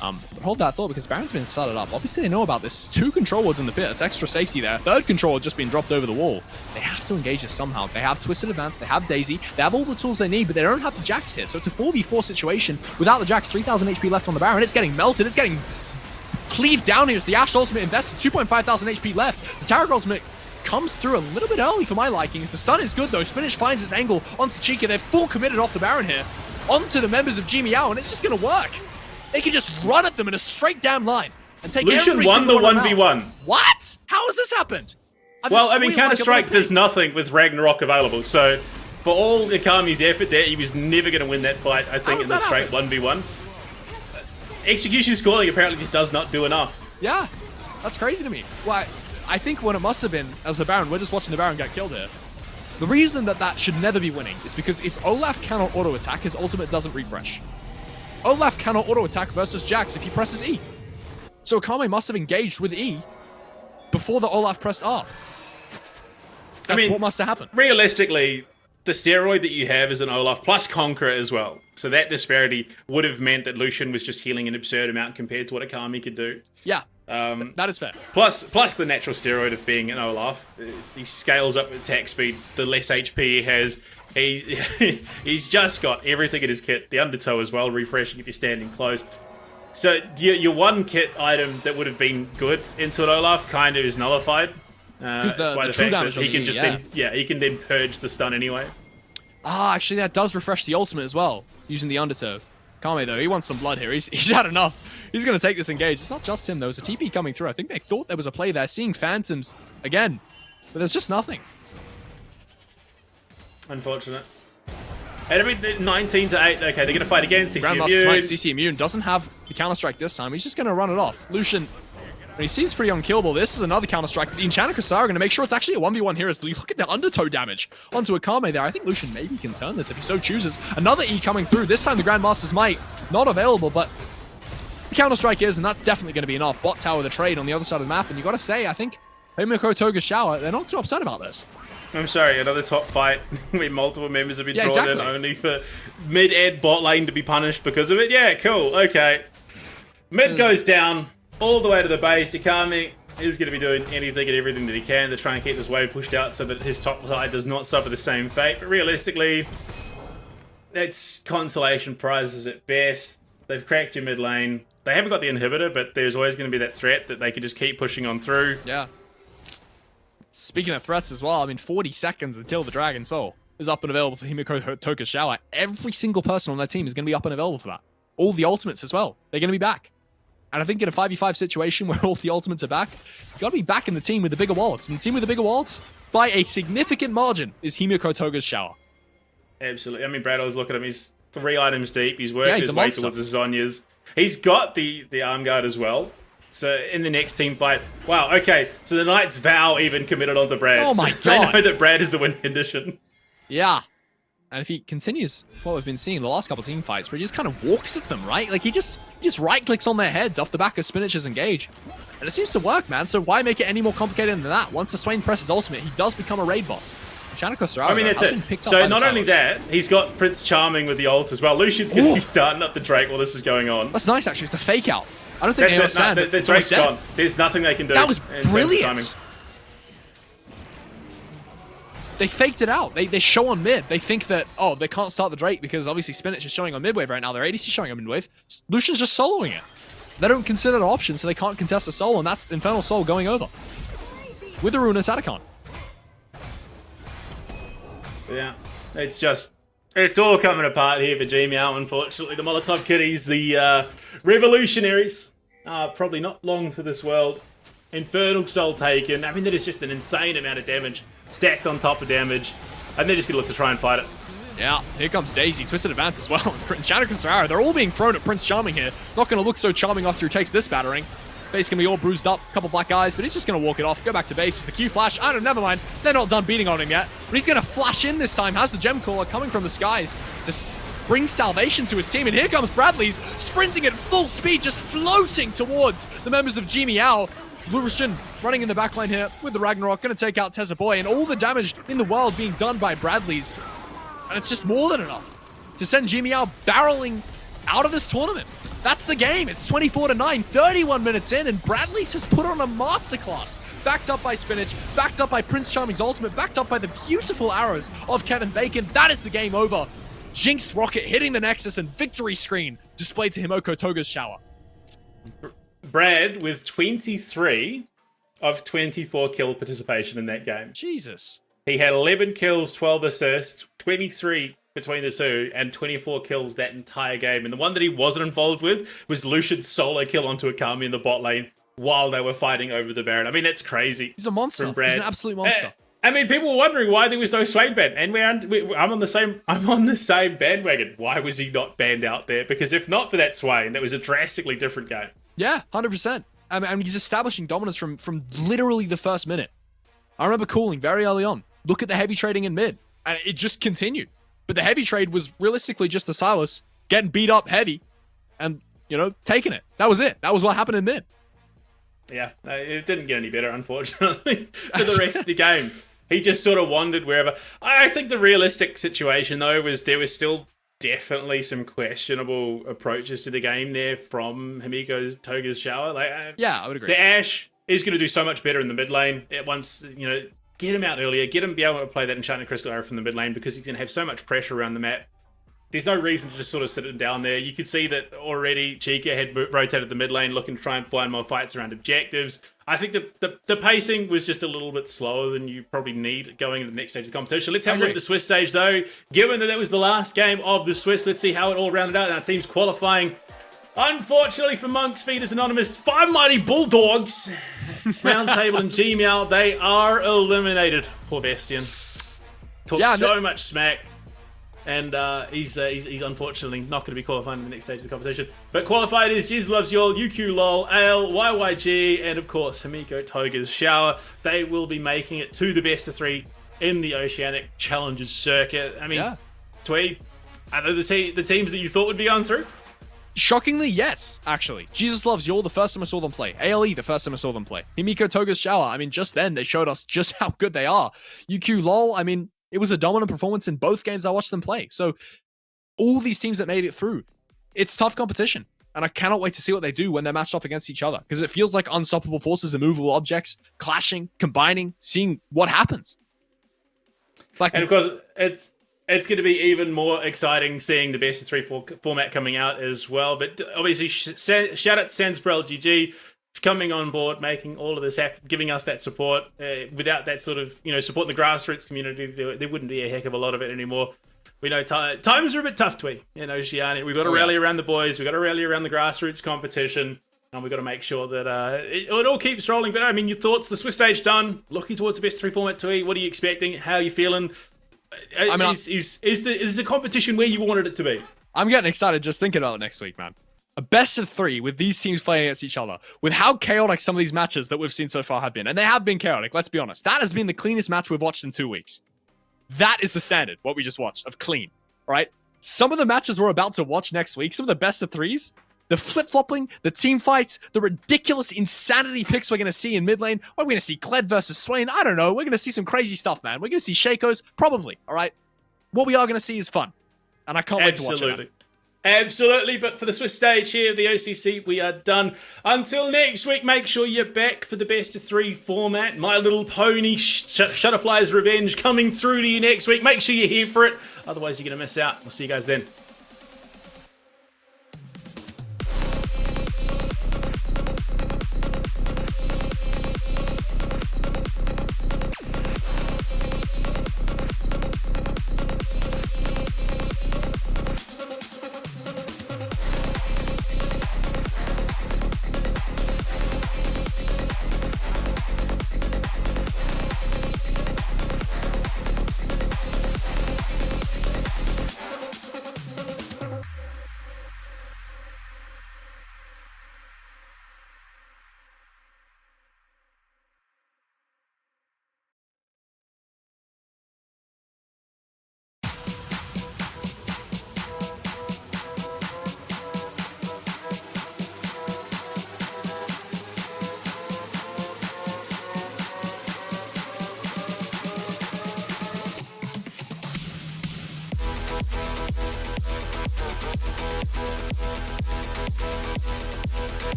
But hold that thought, because Baron's been started up. Obviously, they know about this. There's 2 control wards in the pit. It's extra safety there. 3rd control ward just been dropped over the wall. They have to engage this somehow. They have Twisted Advance. They have Daisy. They have all the tools they need, but they don't have the Jax here. So it's a 4v4 situation. Without the Jax, 3,000 HP left on the Baron. It's getting melted. It's getting cleaved down here. It's the Ashe ultimate invested. 2,500 HP left. The Tarek ultimate comes through a little bit early for my likings. The stun is good, though. Spinach finds its angle onto Chica. They're full committed off the Baron here. Onto the members of G-Meow, and it's just going to work. They can just run at them in a straight down line and take Lucian every won the single one 1v1. What? How has this happened? Well, I mean, Counter-Strike does nothing with Ragnarok available, so for all Akami's effort there, he was never going to win that fight, I think, in the straight 1v1. Execution scoring apparently just does not do enough. Yeah, that's crazy to me. Well, I think what it must have been, as the Baron, we're just watching the Baron get killed here. The reason that should never be winning is because if Olaf cannot auto-attack, his ultimate doesn't refresh. Olaf cannot auto-attack versus Jax if he presses E. So Akame must have engaged with E before the Olaf pressed R. That's what must have happened. Realistically, the steroid that you have is an Olaf plus Conqueror as well. So that disparity would have meant that Lucian was just healing an absurd amount compared to what Akame could do. Yeah, that is fair. Plus the natural steroid of being an Olaf. He scales up with attack speed, the less HP he has. He's just got everything in his kit. The undertow as well, refreshing if you're standing close. So your one kit item that would have been good into an Olaf kind of is nullified. By the fact damage that he can just he can then purge the stun anyway. Ah, actually that does refresh the ultimate as well, using the undertow. Kame though, he wants some blood here. He's had enough. He's going to take this engage. It's not just him though. There's a TP coming through. I think they thought there was a play there, seeing Phantoms again, but there's just nothing. Unfortunate. And I mean, 19 to 8. Okay, they're going to fight again. CC Grandmaster Smite, CC Immune doesn't have the counter-strike this time. He's just going to run it off. Lucian, he seems pretty unkillable. This is another counter-strike. The Enchanted Crystal are going to make sure it's actually a 1v1 here. As look at the undertow damage onto Akame there. I think Lucian maybe can turn this if he so chooses. Another E coming through. This time the Grandmaster's Might not available, but the counter-strike is, and that's definitely going to be enough. Bot tower the trade on the other side of the map, and you got to say, I think Himiko Toga's Shower, they're not too upset about this. I'm sorry, another top fight where multiple members have been drawn exactly. in only for mid and bot lane to be punished because of it. Yeah, cool, okay. Mid goes down all the way to the base. Akame is going to be doing anything and everything that he can to try and keep this wave pushed out so that his top side does not suffer the same fate. But realistically, that's consolation prizes at best. They've cracked your mid lane. They haven't got the inhibitor, but there's always going to be that threat that they can just keep pushing on through. Yeah. Speaking of threats as well, I mean, 40 seconds until the Dragon Soul is up and available for Himiko Toga's Shower. Every single person on their team is going to be up and available for that. All the ultimates as well. They're going to be back. And I think in a 5v5 situation where all the ultimates are back, you got to be back in the team with the bigger wallets. And the team with the bigger wallets, by a significant margin, is Himiko Toga's Shower. Absolutely. I mean, Brad, I was looking at him. He's 3 items deep. He's working he's his a way monster. towards the Zonias. He's got the arm guard as well. So in the next team fight, wow, okay, so the Knight's Vow even committed onto Brad. Oh my They god. know that Brad is the win condition. Yeah. And if he continues what we've been seeing in the last couple team fights, where he just kind of walks at them, right? Like he just right-clicks on their heads off the back of Spinach's engage. And it seems to work, man. So why make it any more complicated than that? Once the Swain presses ultimate, he does become a raid boss. I mean, that's it. So not only that, he's got Prince Charming with the ult as well. Lucian's going to be starting up the Drake while this is going on. That's nice, actually. It's a fake out. I don't think they understand. No, the Drake's gone. There's nothing they can do. That was brilliant. They faked it out. They show on mid. They think that, oh, they can't start the Drake because obviously Spinach is showing on mid wave right now. Their ADC showing on mid wave. Lucian's just soloing it. They don't consider it an option, so they can't contest the solo, and that's Infernal Soul going over. With the Ruinous Atacon. Yeah, it's all coming apart here for G-Meow, unfortunately. The Molotov Kitties, the revolutionaries, are probably not long for this world. Infernal Soul taken. I mean, that is just an insane amount of damage, stacked on top of damage, and they're just going to look to try and fight it. Yeah, here comes Daisy, Twisted Advance as well. Shadow Kusarara, they're all being thrown at Prince Charming here. Not going to look so charming after he takes this battering. Face going to be all bruised up, couple black eyes, but he's just going to walk it off. Go back to base. It's the Q flash. I don't, never mind. They're not done beating on him yet. But he's going to flash in this time. Has the Gem Caller coming from the skies to bring salvation to his team. And here comes Bradley's sprinting at full speed, just floating towards the members of G-Meow. Lucian running in the backline here with the Ragnarok, going to take out Tezza Boy, and all the damage in the world being done by Bradley's. And it's just more than enough to send G-Meow barreling out of this tournament. That's the game. It's 24-9, 31 minutes in, and Bradley's has put on a masterclass. Backed up by Spinach, backed up by Prince Charming's ultimate, backed up by the beautiful arrows of Kevin Bacon. That is the game over. Jinx Rocket hitting the Nexus, and victory screen displayed to Himiko Toga's shower. Brad with 23 of 24 kill participation in that game. Jesus. He had 11 kills, 12 assists, 23 between the two, and 24 kills that entire game. And the one that he wasn't involved with was Lucian's solo kill onto Akami in the bot lane while they were fighting over the Baron. I mean, that's crazy. He's a monster. He's an absolute monster. I mean, people were wondering why there was no Swain ban, and I'm on the same bandwagon. Why was he not banned out there? Because if not for that Swain, that was a drastically different game. Yeah, 100%. I mean, he's establishing dominance from literally the first minute. I remember calling very early on. Look at the heavy trading in mid, and it just continued. But the heavy trade was realistically just the Silas getting beat up heavy and, taking it. That was it. That was what happened in mid. Yeah, it didn't get any better, unfortunately, for the rest of the game. He just sort of wandered wherever. I think the realistic situation, though, was there was still definitely some questionable approaches to the game there from Himiko Toga's shower. Yeah, I would agree. The Ashe is going to do so much better in the mid lane. Once, get him out earlier, get him be able to play that Enchanted Crystal Arrow from the mid lane, because he's going to have so much pressure around the map. There's no reason to just sort of sit him down there. You could see that already Chica had rotated the mid lane, looking to try and find more fights around objectives. I think the pacing was just a little bit slower than you probably need going into the next stage of the competition. Let's have a look at the Swiss stage, though. Given that was the last game of the Swiss, let's see how it all rounded out. And our team's qualifying. Unfortunately for Monks Feeders Anonymous, 5 Mighty Bulldogs, Roundtable and G-Meow, they are eliminated. Poor Bastion. Talked so much smack. And he's unfortunately not going to be qualifying in the next stage of the competition. But qualified is Jizz Loves Y'all, UQ LOL, AL, YYG, and of course Himiko Toga's shower. They will be making it to the best of 3 in the Oceanic Challengers circuit. I mean, Twee, are they the teams that you thought would be on through? Shockingly, yes, actually. Jesus Loves Y'all, the first time I saw them play. ALE, the first time I saw them play. Himiko Toga's shower, I mean, just then they showed us just how good they are. UQ LOL, I mean, it was a dominant performance in both games I watched them play. So all these teams that made it through, it's tough competition. And I cannot wait to see what they do when they're matched up against each other. Because it feels like unstoppable forces, immovable objects, clashing, combining, seeing what happens. And of course, it's going to be even more exciting seeing the best of 3 format coming out as well. But obviously, shout out to Sansprel GG coming on board, making all of this happen, giving us that support. Without that sort of, support in the grassroots community, there wouldn't be a heck of a lot of it anymore. We know times are a bit tough, Twee. Oceania. We've got to rally around the boys. We've got to rally around the grassroots competition. And we've got to make sure that it all keeps rolling. But I mean, your thoughts, the Swiss stage done. Looking towards the best 3 format, Twee. What are you expecting? How are you feeling? I mean, is the competition where you wanted it to be? I'm getting excited just thinking about it next week, man. A best of 3 with these teams playing against each other, with how chaotic some of these matches that we've seen so far have been. And they have been chaotic, let's be honest. That has been the cleanest match we've watched in 2 weeks. That is the standard, what we just watched, of clean, right? Some of the matches we're about to watch next week, some of the best of threes, the flip-flopping, the team fights, the ridiculous insanity picks we're going to see in mid lane. We're going to see Kled versus Swain. I don't know. We're going to see some crazy stuff, man. We're going to see Shakos, probably, all right? What we are going to see is fun, and I can't wait to watch it. Absolutely, but for the Swiss stage here of the OCC, we are done. Until next week, make sure you're back for the best of 3 format. My Little Pony Shutterfly's Revenge coming through to you next week. Make sure you're here for it, otherwise you're going to miss out. We'll see you guys then.